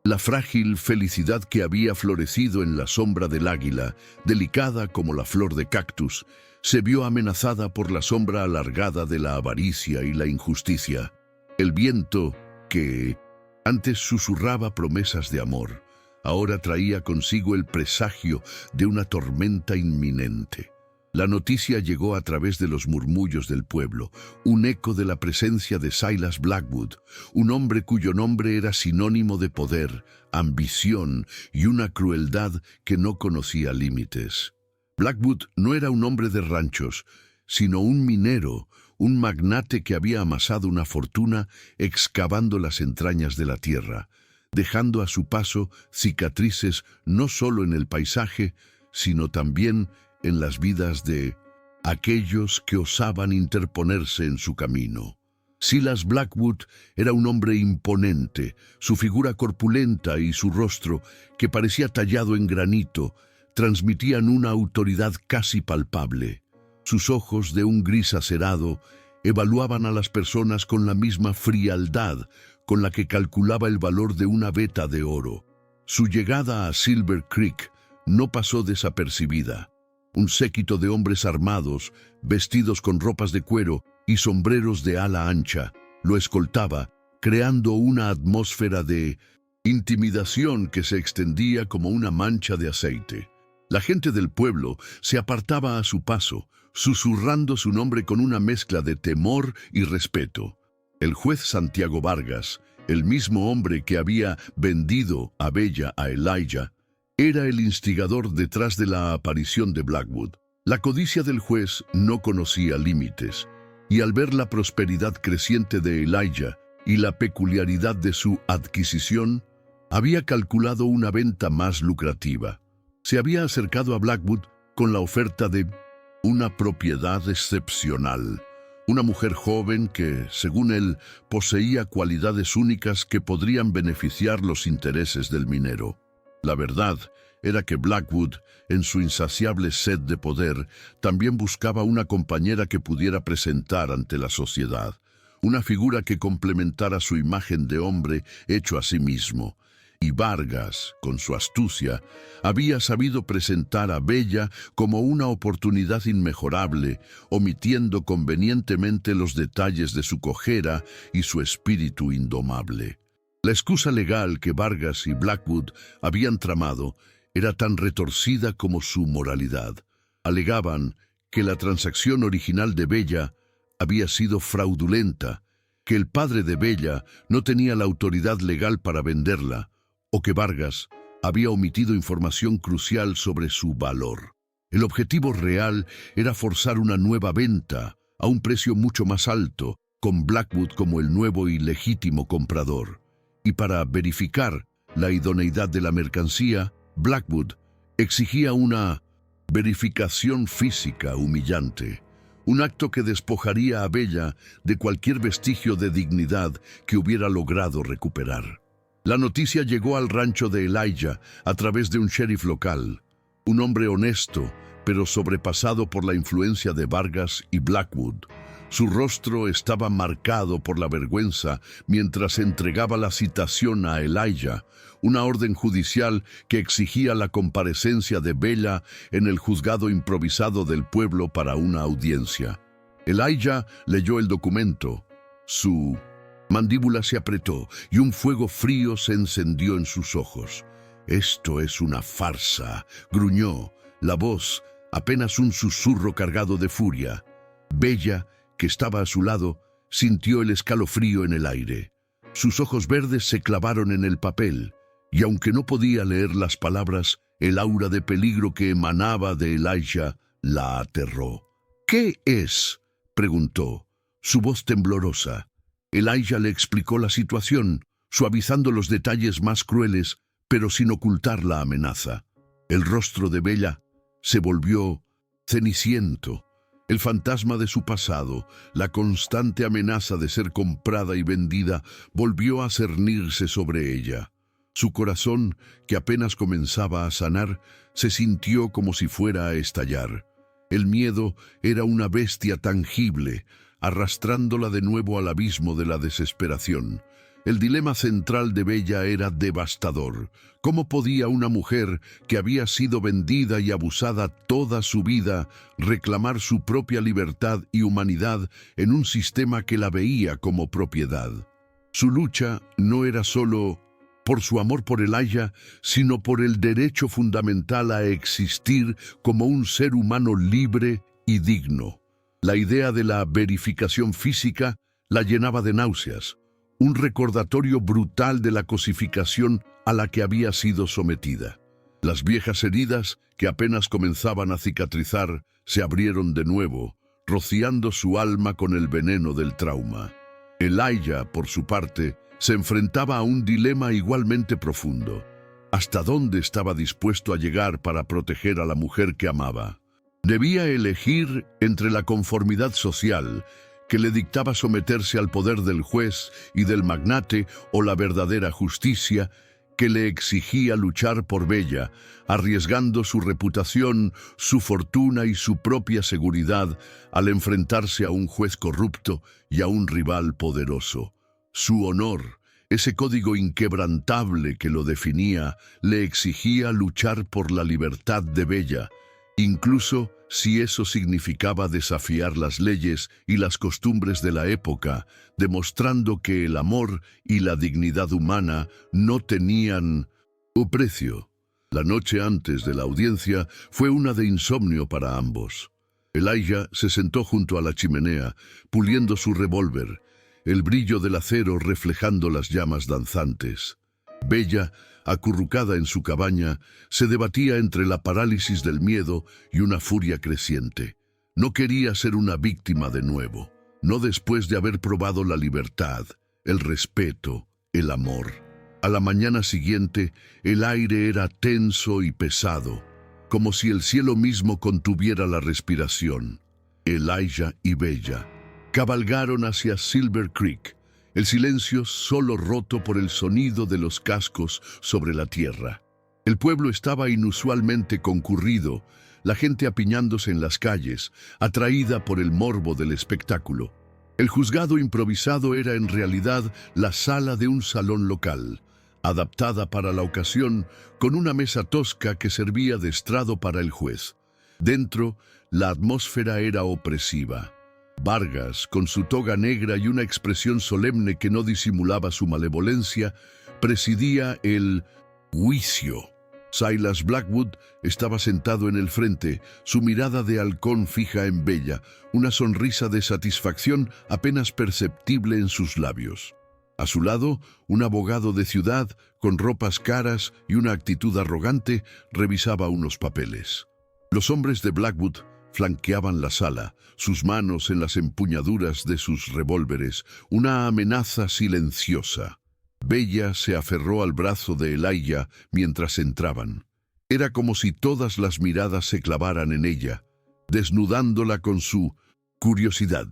[SPEAKER 1] La frágil felicidad que había florecido en la sombra del águila, delicada como la flor de cactus, se vio amenazada por la sombra alargada de la avaricia y la injusticia. El viento, que antes susurraba promesas de amor, ahora traía consigo el presagio de una tormenta inminente. La noticia llegó a través de los murmullos del pueblo, un eco de la presencia de Silas Blackwood, un hombre cuyo nombre era sinónimo de poder, ambición y una crueldad que no conocía límites. Blackwood no era un hombre de ranchos, sino un minero, un magnate que había amasado una fortuna excavando las entrañas de la tierra, dejando a su paso cicatrices no solo en el paisaje, sino también en las vidas de aquellos que osaban interponerse en su camino. Silas Blackwood era un hombre imponente, su figura corpulenta y su rostro, que parecía tallado en granito, transmitían una autoridad casi palpable. Sus ojos, de un gris acerado, evaluaban a las personas con la misma frialdad con la que calculaba el valor de una veta de oro. Su llegada a Silver Creek no pasó desapercibida. Un séquito de hombres armados, vestidos con ropas de cuero y sombreros de ala ancha, lo escoltaba, creando una atmósfera de intimidación que se extendía como una mancha de aceite. La gente del pueblo se apartaba a su paso, susurrando su nombre con una mezcla de temor y respeto. El juez Santiago Vargas, el mismo hombre que había vendido a Bella a Elijah, era el instigador detrás de la aparición de Blackwood. La codicia del juez no conocía límites, y al ver la prosperidad creciente de Elijah y la peculiaridad de su adquisición, había calculado una venta más lucrativa. Se había acercado a Blackwood con la oferta de una propiedad excepcional, una mujer joven que, según él, poseía cualidades únicas que podrían beneficiar los intereses del minero. La verdad era que Blackwood, en su insaciable sed de poder, también buscaba una compañera que pudiera presentar ante la sociedad, una figura que complementara su imagen de hombre hecho a sí mismo. Y Vargas, con su astucia, había sabido presentar a Bella como una oportunidad inmejorable, omitiendo convenientemente los detalles de su cojera y su espíritu indomable. La excusa legal que Vargas y Blackwood habían tramado era tan retorcida como su moralidad. Alegaban que la transacción original de Bella había sido fraudulenta, que el padre de Bella no tenía la autoridad legal para venderla, o que Vargas había omitido información crucial sobre su valor. El objetivo real era forzar una nueva venta a un precio mucho más alto, con Blackwood como el nuevo y legítimo comprador. Y para verificar la idoneidad de la mercancía, Blackwood exigía una verificación física humillante, un acto que despojaría a Bella de cualquier vestigio de dignidad que hubiera logrado recuperar. La noticia llegó al rancho de Elijah a través de un sheriff local, un hombre honesto, pero sobrepasado por la influencia de Vargas y Blackwood. Su rostro estaba marcado por la vergüenza mientras entregaba la citación a Elijah, una orden judicial que exigía la comparecencia de Bella en el juzgado improvisado del pueblo para una audiencia. Elijah leyó el documento. Su mandíbula se apretó y un fuego frío se encendió en sus ojos. «Esto es una farsa», gruñó, la voz apenas un susurro cargado de furia. Bella, que estaba a su lado, sintió el escalofrío en el aire. Sus ojos verdes se clavaron en el papel, y aunque no podía leer las palabras, el aura de peligro que emanaba de Elijah la aterró. «¿Qué es?», preguntó, su voz temblorosa. Elijah le explicó la situación, suavizando los detalles más crueles, pero sin ocultar la amenaza. El rostro de Bella se volvió ceniciento. El fantasma de su pasado, la constante amenaza de ser comprada y vendida, volvió a cernirse sobre ella. Su corazón, que apenas comenzaba a sanar, se sintió como si fuera a estallar. El miedo era una bestia tangible, arrastrándola de nuevo al abismo de la desesperación. El dilema central de Bella era devastador. ¿Cómo podía una mujer que había sido vendida y abusada toda su vida reclamar su propia libertad y humanidad en un sistema que la veía como propiedad? Su lucha no era solo por su amor por Elijah, sino por el derecho fundamental a existir como un ser humano libre y digno. La idea de la verificación física la llenaba de náuseas, un recordatorio brutal de la cosificación a la que había sido sometida. Las viejas heridas, que apenas comenzaban a cicatrizar, se abrieron de nuevo, rociando su alma con el veneno del trauma. Elijah, por su parte, se enfrentaba a un dilema igualmente profundo. ¿Hasta dónde estaba dispuesto a llegar para proteger a la mujer que amaba? Debía elegir entre la conformidad social, que le dictaba someterse al poder del juez y del magnate, o la verdadera justicia, que le exigía luchar por Bella, arriesgando su reputación, su fortuna y su propia seguridad al enfrentarse a un juez corrupto y a un rival poderoso. Su honor, ese código inquebrantable que lo definía, le exigía luchar por la libertad de Bella, incluso si eso significaba desafiar las leyes y las costumbres de la época, demostrando que el amor y la dignidad humana no tenían un precio. La noche antes de la audiencia fue una de insomnio para ambos. Elijah se sentó junto a la chimenea, puliendo su revólver, el brillo del acero reflejando las llamas danzantes. Bella, acurrucada en su cabaña, se debatía entre la parálisis del miedo y una furia creciente. No quería ser una víctima de nuevo, no después de haber probado la libertad, el respeto, el amor. A la mañana siguiente, el aire era tenso y pesado, como si el cielo mismo contuviera la respiración. Elijah y Bella cabalgaron hacia Silver Creek, el silencio solo roto por el sonido de los cascos sobre la tierra. El pueblo estaba inusualmente concurrido, la gente apiñándose en las calles, atraída por el morbo del espectáculo. El juzgado improvisado era en realidad la sala de un salón local, adaptada para la ocasión, con una mesa tosca que servía de estrado para el juez. Dentro, la atmósfera era opresiva. Vargas, con su toga negra y una expresión solemne que no disimulaba su malevolencia, presidía el juicio. Silas Blackwood estaba sentado en el frente, su mirada de halcón fija en Bella, una sonrisa de satisfacción apenas perceptible en sus labios. A su lado, un abogado de ciudad, con ropas caras y una actitud arrogante, revisaba unos papeles. Los hombres de Blackwood flanqueaban la sala, sus manos en las empuñaduras de sus revólveres, una amenaza silenciosa. Bella se aferró al brazo de Elijah mientras entraban. Era como si todas las miradas se clavaran en ella, desnudándola con su curiosidad.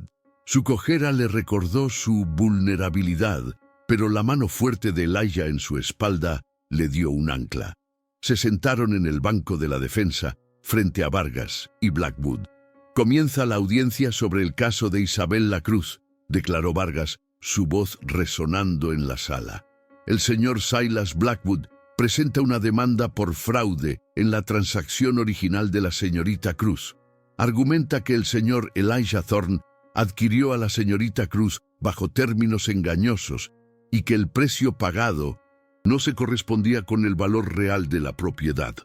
[SPEAKER 1] Su cojera le recordó su vulnerabilidad, pero la mano fuerte de Elijah en su espalda le dio un ancla. Se sentaron en el banco de la defensa, frente a Vargas y Blackwood. «Comienza la audiencia sobre el caso de Isabel La Cruz», declaró Vargas, su voz resonando en la sala. «El señor Silas Blackwood presenta una demanda por fraude en la transacción original de la señorita Cruz. Argumenta que el señor Elijah Thorne adquirió a la señorita Cruz bajo términos engañosos y que el precio pagado no se correspondía con el valor real de la propiedad».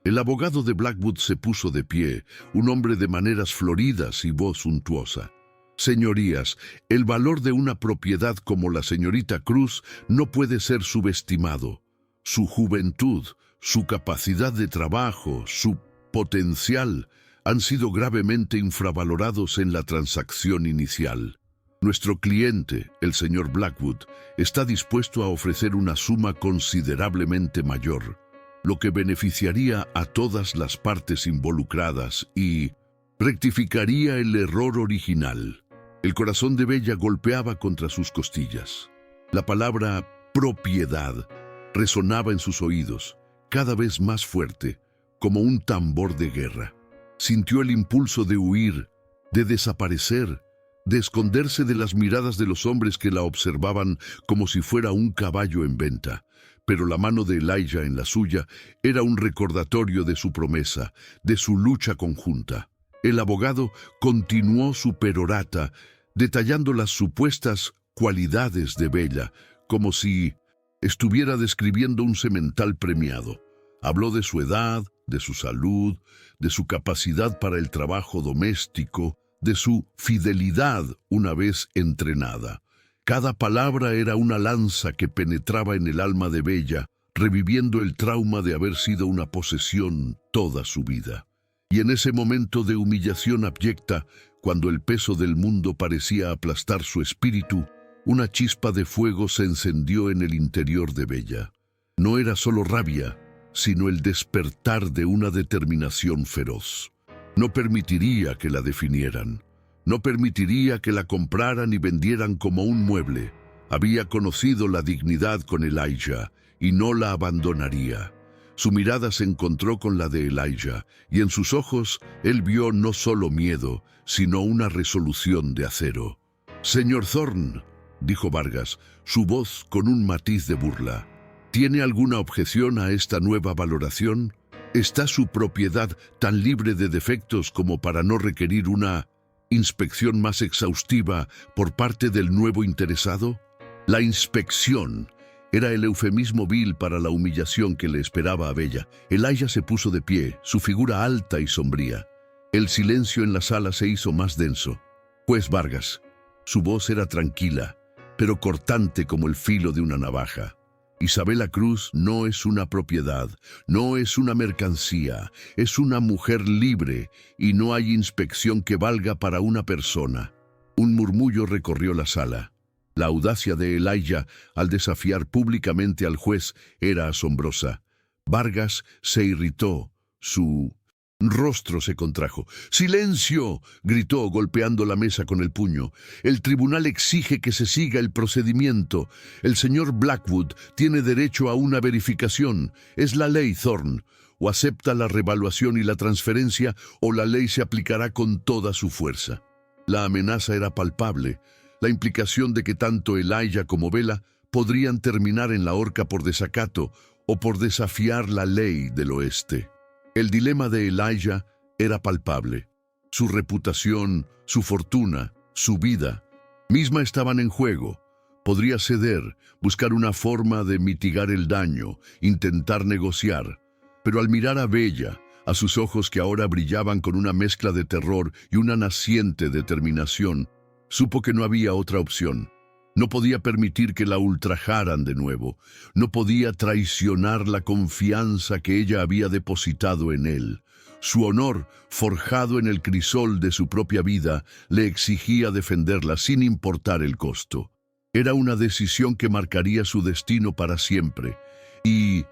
[SPEAKER 1] El abogado de Blackwood se puso de pie, un hombre de maneras floridas y voz suntuosa. «Señorías, el valor de una propiedad como la señorita Cruz no puede ser subestimado. Su juventud, su capacidad de trabajo, su potencial han sido gravemente infravalorados en la transacción inicial. Nuestro cliente, el señor Blackwood, está dispuesto a ofrecer una suma considerablemente mayor, lo que beneficiaría a todas las partes involucradas y rectificaría el error original». El corazón de Bella golpeaba contra sus costillas. La palabra propiedad resonaba en sus oídos, cada vez más fuerte, como un tambor de guerra. Sintió el impulso de huir, de desaparecer, de esconderse de las miradas de los hombres que la observaban como si fuera un caballo en venta. Pero la mano de Elijah en la suya era un recordatorio de su promesa, de su lucha conjunta. El abogado continuó su perorata, detallando las supuestas cualidades de Bella, como si estuviera describiendo un semental premiado. Habló de su edad, de su salud, de su capacidad para el trabajo doméstico, de su fidelidad una vez entrenada. Cada palabra era una lanza que penetraba en el alma de Bella, reviviendo el trauma de haber sido una posesión toda su vida. Y en ese momento de humillación abyecta, cuando el peso del mundo parecía aplastar su espíritu, una chispa de fuego se encendió en el interior de Bella. No era solo rabia, sino el despertar de una determinación feroz. No permitiría que la definieran. No permitiría que la compraran y vendieran como un mueble. Había conocido la dignidad con Elijah y no la abandonaría. Su mirada se encontró con la de Elijah y en sus ojos él vio no solo miedo, sino una resolución de acero. «Señor Thorne», dijo Vargas, su voz con un matiz de burla, «¿tiene alguna objeción a esta nueva valoración?» ¿Está su propiedad tan libre de defectos como para no requerir una inspección más exhaustiva por parte del nuevo interesado? La inspección era el eufemismo vil para la humillación que le esperaba a Bella. Elijah se puso de pie, su figura alta y sombría. El silencio en la sala se hizo más denso. Juez Vargas. Su voz era tranquila, pero cortante como el filo de una navaja. Isabela Cruz no es una propiedad, no es una mercancía, es una mujer libre y no hay inspección que valga para una persona. Un murmullo recorrió la sala. La audacia de Elijah al desafiar públicamente al juez era asombrosa. Vargas se irritó, su rostro se contrajo. ¡Silencio!, gritó golpeando la mesa con el puño. El tribunal exige que se siga el procedimiento. El señor Blackwood tiene derecho a una verificación. Es la ley, Thorne. O acepta la revaluación y la transferencia, o la ley se aplicará con toda su fuerza. La amenaza era palpable. La implicación de que tanto Elijah como Bella podrían terminar en la horca por desacato o por desafiar la ley del oeste. El dilema de Elijah era palpable. Su reputación, su fortuna, su vida misma estaban en juego. Podría ceder, buscar una forma de mitigar el daño, intentar negociar. Pero al mirar a Bella, a sus ojos que ahora brillaban con una mezcla de terror y una naciente determinación, supo que no había otra opción. No podía permitir que la ultrajaran de nuevo. No podía traicionar la confianza que ella había depositado en él. Su honor, forjado en el crisol de su propia vida, le exigía defenderla sin importar el costo. Era una decisión que marcaría su destino para siempre. Y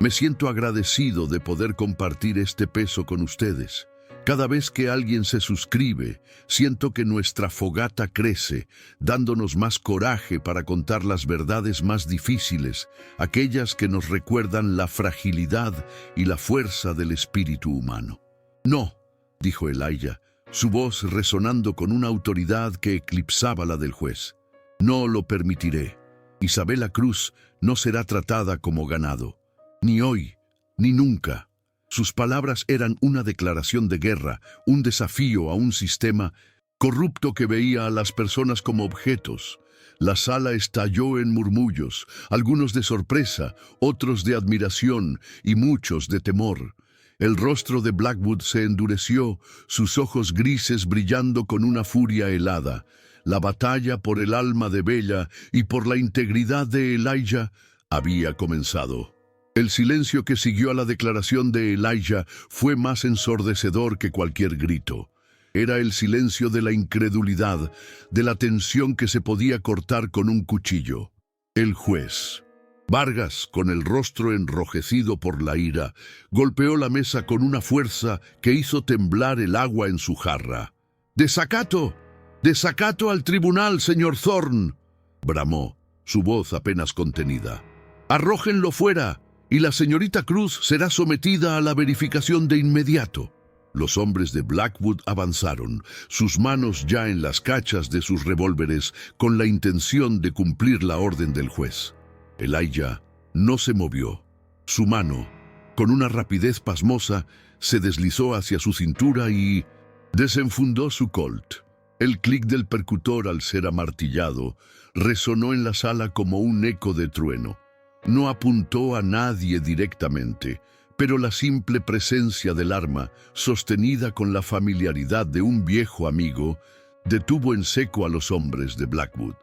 [SPEAKER 1] me siento agradecido de poder compartir este peso con ustedes. Cada vez que alguien se suscribe, siento que nuestra fogata crece, dándonos más coraje para contar las verdades más difíciles, aquellas que nos recuerdan la fragilidad y la fuerza del espíritu humano. No, dijo Elijah, su voz resonando con una autoridad que eclipsaba la del juez. No lo permitiré. Isabela Cruz no será tratada como ganado. Ni hoy, ni nunca. Sus palabras eran una declaración de guerra, un desafío a un sistema corrupto que veía a las personas como objetos. La sala estalló en murmullos, algunos de sorpresa, otros de admiración y muchos de temor. El rostro de Blackwood se endureció, sus ojos grises brillando con una furia helada. La batalla por el alma de Bella y por la integridad de Elijah había comenzado. El silencio que siguió a la declaración de Elijah fue más ensordecedor que cualquier grito. Era el silencio de la incredulidad, de la tensión que se podía cortar con un cuchillo. El juez, Vargas, con el rostro enrojecido por la ira, golpeó la mesa con una fuerza que hizo temblar el agua en su jarra. ¡Desacato! ¡Desacato al tribunal, señor Thorne!, bramó, su voz apenas contenida. ¡Arrójenlo fuera! Y la señorita Cruz será sometida a la verificación de inmediato. Los hombres de Blackwood avanzaron, sus manos ya en las cachas de sus revólveres, con la intención de cumplir la orden del juez. Elijah no se movió. Su mano, con una rapidez pasmosa, se deslizó hacia su cintura y desenfundó su Colt. El clic del percutor al ser amartillado resonó en la sala como un eco de trueno. No apuntó a nadie directamente, pero la simple presencia del arma, sostenida con la familiaridad de un viejo amigo, detuvo en seco a los hombres de Blackwood.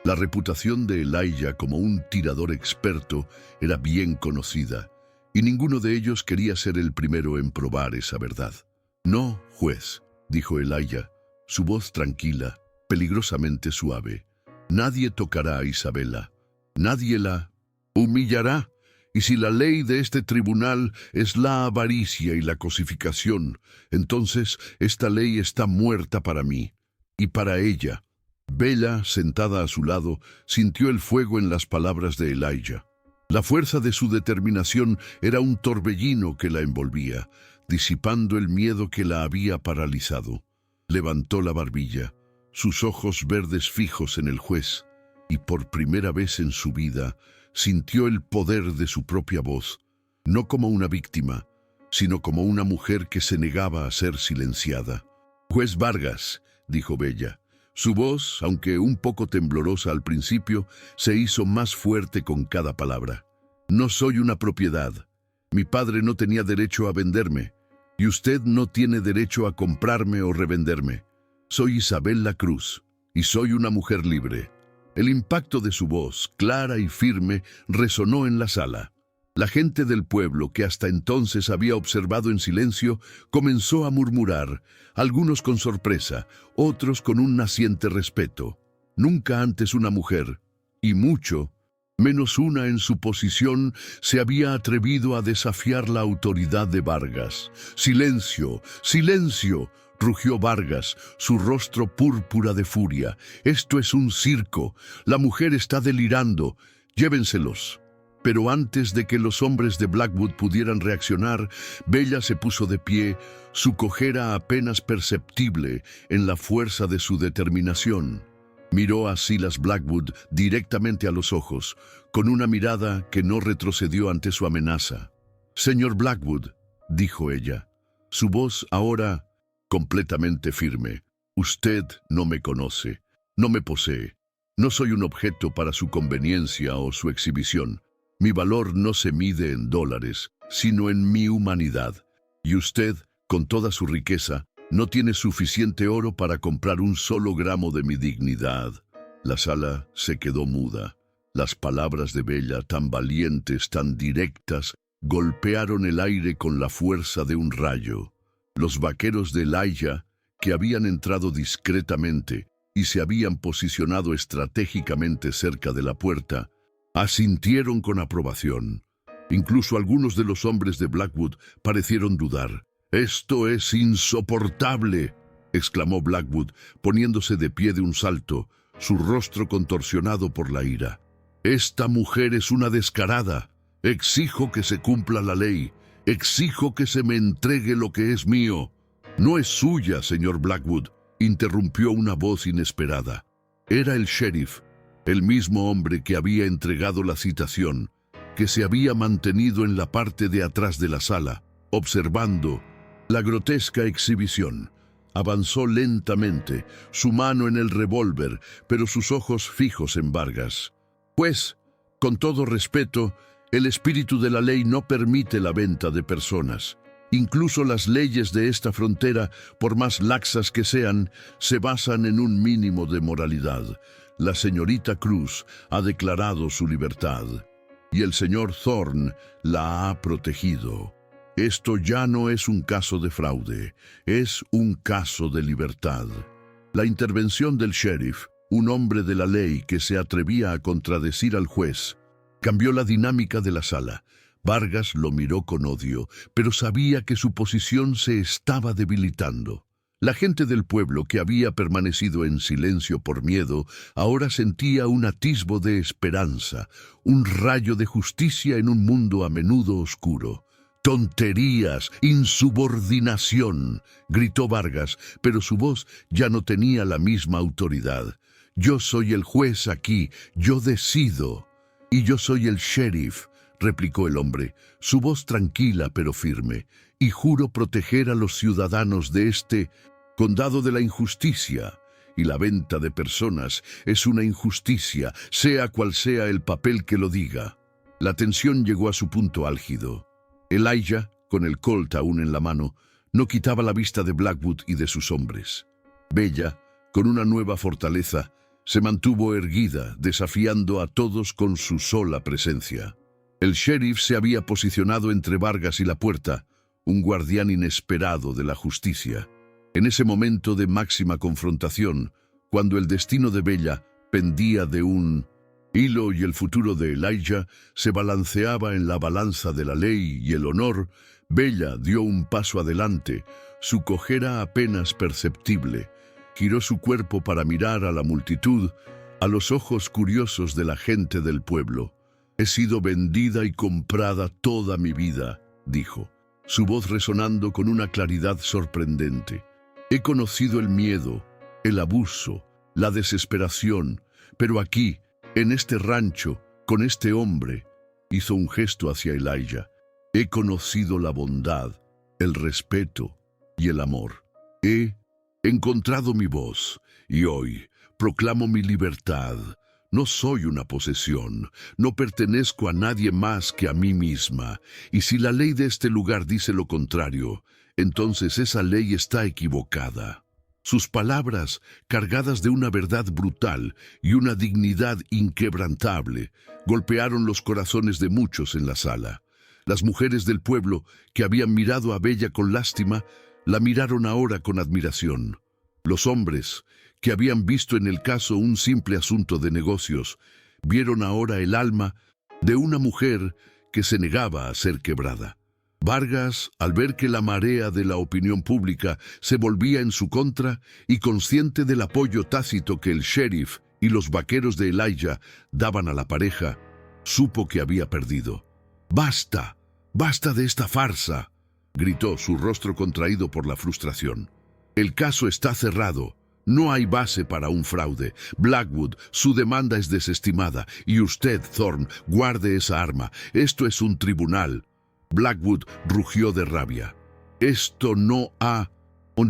[SPEAKER 1] La reputación de Elijah como un tirador experto era bien conocida, y ninguno de ellos quería ser el primero en probar esa verdad. «No, juez», dijo Elijah, su voz tranquila, peligrosamente suave. «Nadie tocará a Isabela. Nadie la humillará, y si la ley de este tribunal es la avaricia y la cosificación, entonces esta ley está muerta para mí, y para ella». Bella, sentada a su lado, sintió el fuego en las palabras de Elijah. La fuerza de su determinación era un torbellino que la envolvía, disipando el miedo que la había paralizado. Levantó la barbilla, sus ojos verdes fijos en el juez, y por primera vez en su vida sintió el poder de su propia voz, no como una víctima, sino como una mujer que se negaba a ser silenciada. «Juez Vargas», dijo Bella. Su voz, aunque un poco temblorosa al principio, se hizo más fuerte con cada palabra. «No soy una propiedad. Mi padre no tenía derecho a venderme, y usted no tiene derecho a comprarme o revenderme. Soy Isabel La Cruz, y soy una mujer libre». El impacto de su voz, clara y firme, resonó en la sala. La gente del pueblo, que hasta entonces había observado en silencio, comenzó a murmurar, algunos con sorpresa, otros con un naciente respeto. Nunca antes una mujer, y mucho menos una en su posición, se había atrevido a desafiar la autoridad de Vargas. «¡Silencio! ¡Silencio!», rugió Vargas, su rostro púrpura de furia. «Esto es un circo. La mujer está delirando. Llévenselos». Pero antes de que los hombres de Blackwood pudieran reaccionar, Bella se puso de pie, su cojera apenas perceptible en la fuerza de su determinación. Miró a Silas Blackwood directamente a los ojos, con una mirada que no retrocedió ante su amenaza. «Señor Blackwood», dijo ella, su voz ahora completamente firme, «usted no me conoce, no me posee. No soy un objeto para su conveniencia o su exhibición. Mi valor no se mide en dólares, sino en mi humanidad. Y usted, con toda su riqueza, no tiene suficiente oro para comprar un solo gramo de mi dignidad». La sala se quedó muda. Las palabras de Bella, tan valientes, tan directas, golpearon el aire con la fuerza de un rayo. Los vaqueros de Elijah, que habían entrado discretamente y se habían posicionado estratégicamente cerca de la puerta, asintieron con aprobación. Incluso algunos de los hombres de Blackwood parecieron dudar. «¡Esto es insoportable!», exclamó Blackwood, poniéndose de pie de un salto, su rostro contorsionado por la ira. «Esta mujer es una descarada. Exijo que se cumpla la ley. Exijo que se me entregue lo que es mío». «No es suya, señor Blackwood», interrumpió una voz inesperada. Era el sheriff, el mismo hombre que había entregado la citación, que se había mantenido en la parte de atrás de la sala, observando la grotesca exhibición. Avanzó lentamente, su mano en el revólver, pero sus ojos fijos en Vargas. «Pues, con todo respeto, el espíritu de la ley no permite la venta de personas. Incluso las leyes de esta frontera, por más laxas que sean, se basan en un mínimo de moralidad. La señorita Cruz ha declarado su libertad, y el señor Thorne la ha protegido. Esto ya no es un caso de fraude, es un caso de libertad». La intervención del sheriff, un hombre de la ley que se atrevía a contradecir al juez, cambió la dinámica de la sala. Vargas lo miró con odio, pero sabía que su posición se estaba debilitando. La gente del pueblo, que había permanecido en silencio por miedo, ahora sentía un atisbo de esperanza, un rayo de justicia en un mundo a menudo oscuro. «¡Tonterías! ¡Insubordinación!», gritó Vargas, pero su voz ya no tenía la misma autoridad. «Yo soy el juez aquí, yo decido». «Y yo soy el sheriff», replicó el hombre, su voz tranquila pero firme, «y juro proteger a los ciudadanos de este condado de la injusticia. Y la venta de personas es una injusticia, sea cual sea el papel que lo diga». La tensión llegó a su punto álgido. Elijah, con el Colt aún en la mano, no quitaba la vista de Blackwood y de sus hombres. Bella, con una nueva fortaleza, se mantuvo erguida, desafiando a todos con su sola presencia. El sheriff se había posicionado entre Vargas y la puerta, un guardián inesperado de la justicia. En ese momento de máxima confrontación, cuando el destino de Bella pendía de un hilo y el futuro de Elijah se balanceaba en la balanza de la ley y el honor, Bella dio un paso adelante, su cojera apenas perceptible. Giró su cuerpo para mirar a la multitud, a los ojos curiosos de la gente del pueblo. «He sido vendida y comprada toda mi vida», dijo, su voz resonando con una claridad sorprendente. «He conocido el miedo, el abuso, la desesperación, pero aquí, en este rancho, con este hombre», hizo un gesto hacia Elijah, «he conocido la bondad, el respeto y el amor. He encontrado mi voz y hoy proclamo mi libertad. No soy una posesión, no pertenezco a nadie más que a mí misma, y si la ley de este lugar dice lo contrario, entonces esa ley está equivocada. Sus palabras, cargadas de una verdad brutal y una dignidad inquebrantable, golpearon los corazones de muchos en la sala. Las mujeres del pueblo, que habían mirado a Bella con lástima, la miraron ahora con admiración. Los hombres, que habían visto en el caso un simple asunto de negocios, vieron ahora el alma de una mujer que se negaba a ser quebrada. Vargas, al ver que la marea de la opinión pública se volvía en su contra y consciente del apoyo tácito que el sheriff y los vaqueros de Elijah daban a la pareja, supo que había perdido. ¡Basta! ¡Basta de esta farsa!, gritó, su rostro contraído por la frustración. El caso está cerrado. No hay base para un fraude. Blackwood, su demanda es desestimada. Y usted, Thorne, guarde esa arma. Esto es un tribunal. Blackwood rugió de rabia. Esto no ha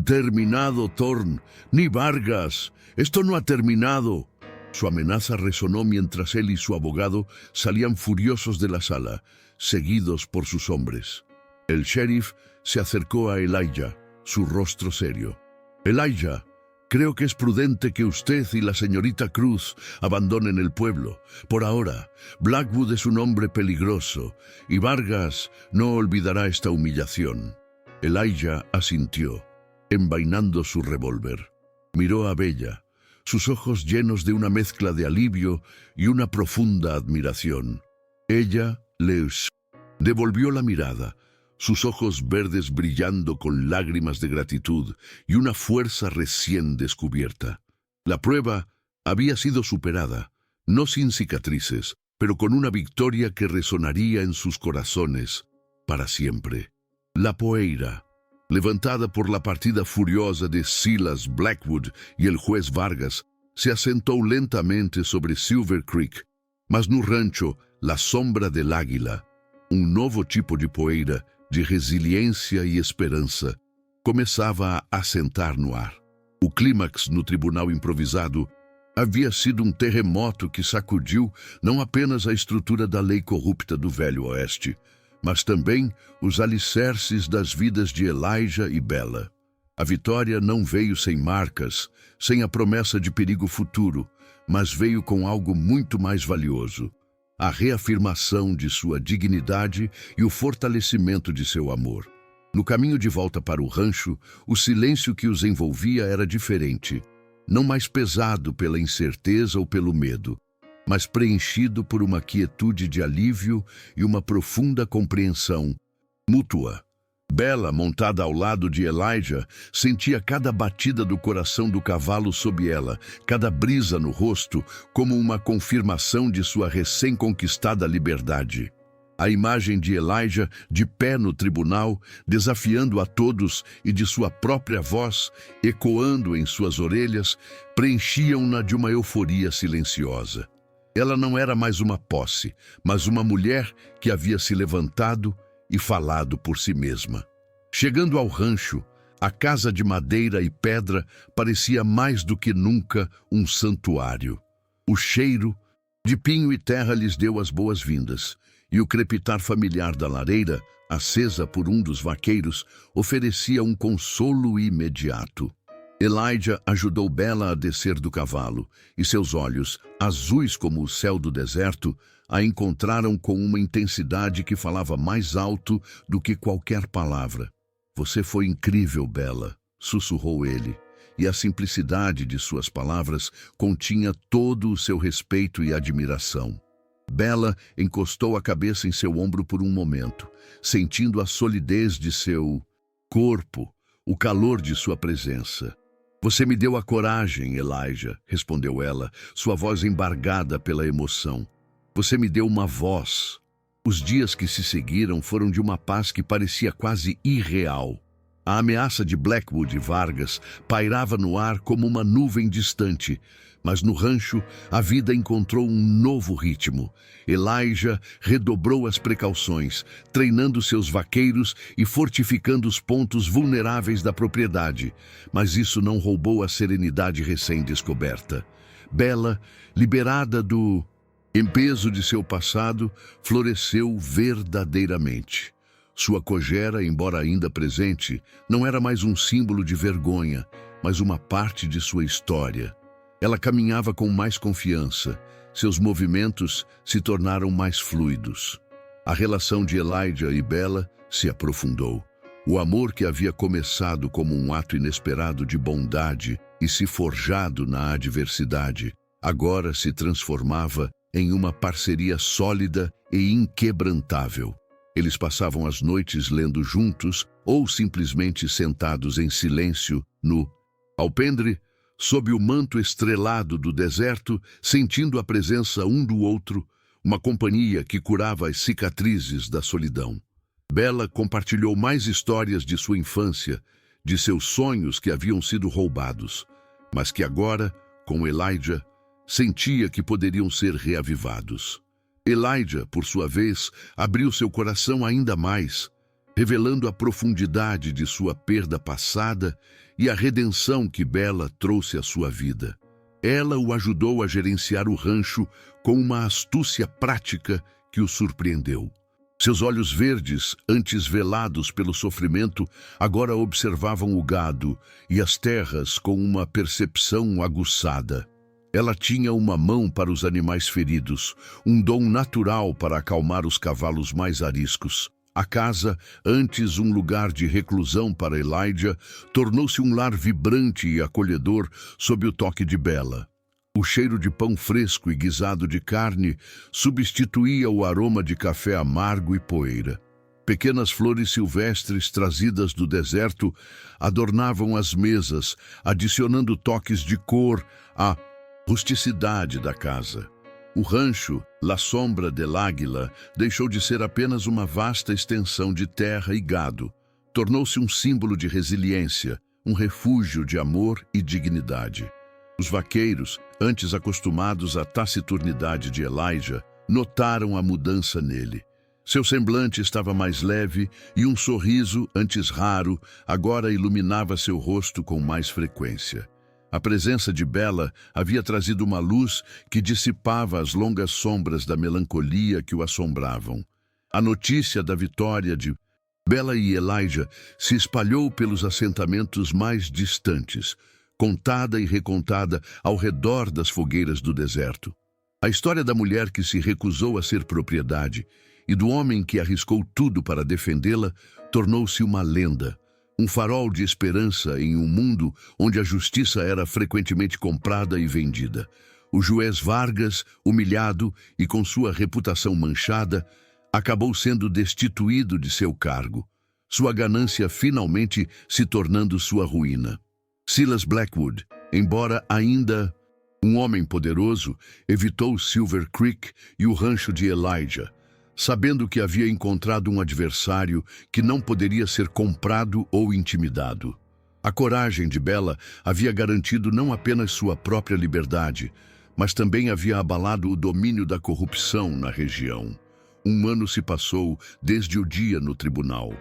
[SPEAKER 1] terminado, Thorne. Ni Vargas. Esto no ha terminado. Su amenaza resonó mientras él y su abogado salían furiosos de la sala, seguidos por sus hombres. El sheriff se acercó a Elijah, su rostro serio. Elijah, creo que es prudente que usted y la señorita Cruz abandonen el pueblo. Por ahora, Blackwood es un hombre peligroso y Vargas no olvidará esta humillación. Elijah asintió, envainando su revólver. Miró a Bella, sus ojos llenos de una mezcla de alivio y una profunda admiración. Ella le devolvió la mirada, sus ojos verdes brillando con lágrimas de gratitud y una fuerza recién descubierta. La prueba había sido superada, no sin cicatrices, pero con una victoria que resonaría en sus corazones para siempre. La poeira, levantada por la partida furiosa de Silas Blackwood y el juez Vargas, se asentó lentamente sobre Silver Creek, mas no rancho, la sombra del águila, um novo tipo de poeira, de resiliência e esperança, começava a assentar no ar. O clímax no tribunal improvisado havia sido um terremoto que sacudiu não apenas a estrutura da lei corrupta do Velho Oeste, mas também os alicerces das vidas de Elijah e Bella. A vitória não veio sem marcas, sem a promessa de perigo futuro, mas veio com algo muito mais valioso: a reafirmação de sua dignidade e o fortalecimento de seu amor. No caminho de volta para o rancho, o silêncio que os envolvia era diferente, não mais pesado pela incerteza ou pelo medo, mas preenchido por uma quietude de alívio e uma profunda compreensão mútua. Bella, montada ao lado de Elijah, sentia cada batida do coração do cavalo sob ela, cada brisa no rosto, como uma confirmação de sua recém-conquistada liberdade. A imagem de Elijah, de pé no tribunal, desafiando a todos, e de sua própria voz, ecoando em suas orelhas, preenchiam-na de uma euforia silenciosa. Ela não era mais uma posse, mas uma mulher que havia se levantado e falado por si mesma. Chegando ao rancho, a casa de madeira e pedra parecia mais do que nunca um santuário. O cheiro de pinho e terra lhes deu as boas-vindas, e o crepitar familiar da lareira, acesa por um dos vaqueiros, oferecia um consolo imediato. Elijah ajudou Bella a descer do cavalo, e seus olhos, azuis como o céu do deserto, a encontraram com uma intensidade que falava mais alto do que qualquer palavra. Você foi incrível, Bella, sussurrou ele, e a simplicidade de suas palavras continha todo o seu respeito e admiração. Bella encostou a cabeça em seu ombro por um momento, sentindo a solidez de seu corpo, o calor de sua presença. Você me deu a coragem, Elijah, respondeu ela, sua voz embargada pela emoção. Você me deu uma voz. Os dias que se seguiram foram de uma paz que parecia quase irreal. A ameaça de Blackwood e Vargas pairava no ar como uma nuvem distante, Mas no rancho, a vida encontrou um novo ritmo. Elijah redobrou as precauções, treinando seus vaqueiros e fortificando os pontos vulneráveis da propriedade. Mas isso não roubou a serenidade recém-descoberta. Bela, liberada do peso de seu passado, floresceu verdadeiramente. Sua cogera, embora ainda presente, não era mais um símbolo de vergonha, mas uma parte de sua história. Ela caminhava com mais confiança, seus movimentos se tornaram mais fluidos. A relação de Elijah e Bela se aprofundou. O amor que havia começado como um ato inesperado de bondade e se forjado na adversidade, agora se transformava em uma parceria sólida e inquebrantável. Eles passavam as noites lendo juntos ou simplesmente sentados em silêncio no alpendre, sob o manto estrelado do deserto, sentindo a presença um do outro, uma companhia que curava as cicatrizes da solidão. Bela compartilhou mais histórias de sua infância, de seus sonhos que haviam sido roubados, mas que agora, com Elijah, sentia que poderiam ser reavivados. Elijah, por sua vez, abriu seu coração ainda mais, revelando a profundidade de sua perda passada e a redenção que Bela trouxe à sua vida. Ela o ajudou a gerenciar o rancho com uma astúcia prática que o surpreendeu. Seus olhos verdes, antes velados pelo sofrimento, agora observavam o gado e as terras com uma percepção aguçada. Ela tinha uma mão para os animais feridos, um dom natural para acalmar os cavalos mais ariscos. A casa, antes um lugar de reclusão para Elijah, tornou-se um lar vibrante e acolhedor sob o toque de Bela. O cheiro de pão fresco e guisado de carne substituía o aroma de café amargo e poeira. Pequenas flores silvestres trazidas do deserto adornavam as mesas, adicionando toques de cor à rusticidade da casa. O rancho, La Sombra del Águila, deixou de ser apenas uma vasta extensão de terra e gado. Tornou-se um símbolo de resiliência, um refúgio de amor e dignidade. Os vaqueiros, antes acostumados à taciturnidade de Elijah, notaram a mudança nele. Seu semblante estava mais leve e um sorriso, antes raro, agora iluminava seu rosto com mais frequência. A presença de Bela havia trazido uma luz que dissipava as longas sombras da melancolia que o assombravam. A notícia da vitória de Bela e Elijah se espalhou pelos assentamentos mais distantes, contada e recontada ao redor das fogueiras do deserto. A história da mulher que se recusou a ser propriedade e do homem que arriscou tudo para defendê-la tornou-se uma lenda, um farol de esperança em um mundo onde a justiça era frequentemente comprada e vendida. O juiz Vargas, humilhado e com sua reputação manchada, acabou sendo destituído de seu cargo, sua ganância finalmente se tornando sua ruína. Silas Blackwood, embora ainda um homem poderoso, evitou Silver Creek e o rancho de Elijah, sabendo que havia encontrado um adversário que não poderia ser comprado ou intimidado. A coragem de Bela havia garantido não apenas sua própria liberdade, mas também havia abalado o domínio da corrupção na região. Um ano se passou desde o dia no tribunal.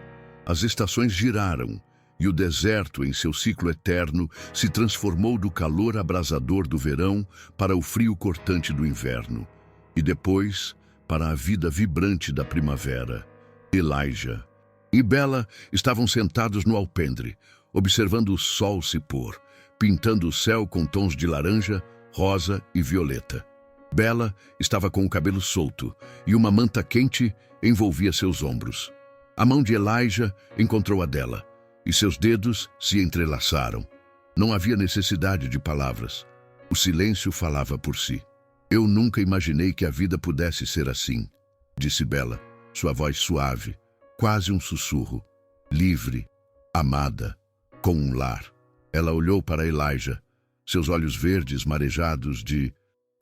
[SPEAKER 1] As estações giraram, e o deserto, em seu ciclo eterno, se transformou do calor abrasador do verão para o frio cortante do inverno, e depois para a vida vibrante da primavera. Elijah e Bela estavam sentados no alpendre, observando o sol se pôr, pintando o céu com tons de laranja, rosa e violeta. Bela estava com o cabelo solto e uma manta quente envolvia seus ombros. A mão de Elijah encontrou a dela, e seus dedos se entrelaçaram. Não havia necessidade de palavras. O silêncio falava por si. Eu nunca imaginei que a vida pudesse ser assim, disse Bela, sua voz suave, quase um sussurro. Livre, amada, com um lar. Ela olhou para Elijah, seus olhos verdes marejados de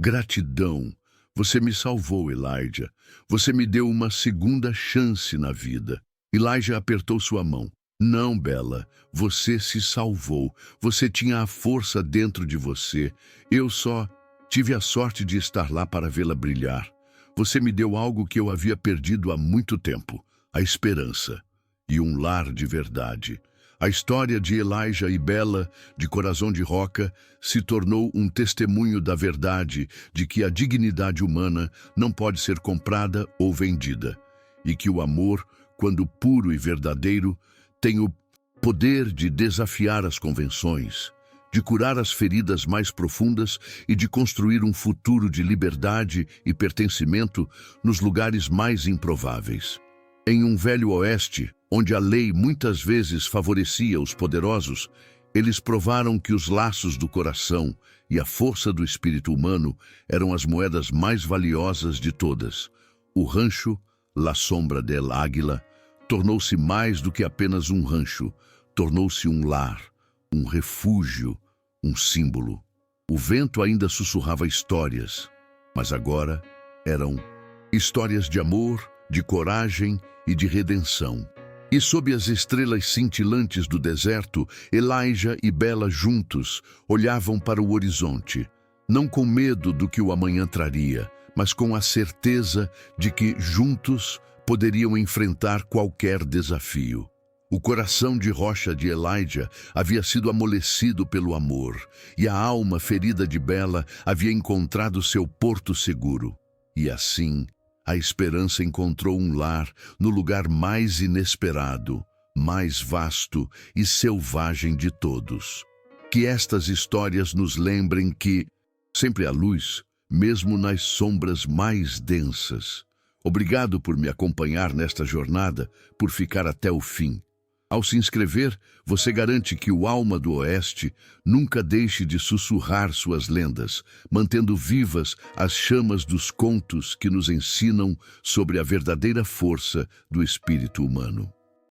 [SPEAKER 1] gratidão. Você me salvou, Elijah. Você me deu uma segunda chance na vida. Elijah apertou sua mão. Não, Bela, você se salvou. Você tinha a força dentro de você. Eu só tive a sorte de estar lá para vê-la brilhar. Você me deu algo que eu havia perdido há muito tempo, a esperança e um lar de verdade. A história de Elijah e Bela, de Coração de Roca, se tornou um testemunho da verdade de que a dignidade humana não pode ser comprada ou vendida, e que o amor, quando puro e verdadeiro, tem o poder de desafiar as convenções, de curar as feridas mais profundas e de construir um futuro de liberdade e pertencimento nos lugares mais improváveis. Em um velho oeste, onde a lei muitas vezes favorecia os poderosos, eles provaram que os laços do coração e a força do espírito humano eram as moedas mais valiosas de todas. O rancho, La Sombra del Águila, tornou-se mais do que apenas um rancho, tornou-se um lar, um refúgio, um símbolo. O vento ainda sussurrava histórias, mas agora eram histórias de amor, de coragem e de redenção. E sob as estrelas cintilantes do deserto, Elijah e Bela juntos olhavam para o horizonte, não com medo do que o amanhã traria, mas com a certeza de que juntos poderiam enfrentar qualquer desafio. O coração de rocha de Elijah havia sido amolecido pelo amor, e a alma ferida de Bela havia encontrado seu porto seguro. E assim, a esperança encontrou um lar no lugar mais inesperado, mais vasto e selvagem de todos. Que estas histórias nos lembrem que sempre há luz, mesmo nas sombras mais densas. Obrigado por me acompanhar nesta jornada, por ficar até o fim. Ao se inscrever, você garante que o Alma do Oeste nunca deixe de sussurrar suas lendas, mantendo vivas as chamas dos contos que nos ensinam sobre a verdadeira força do espírito humano.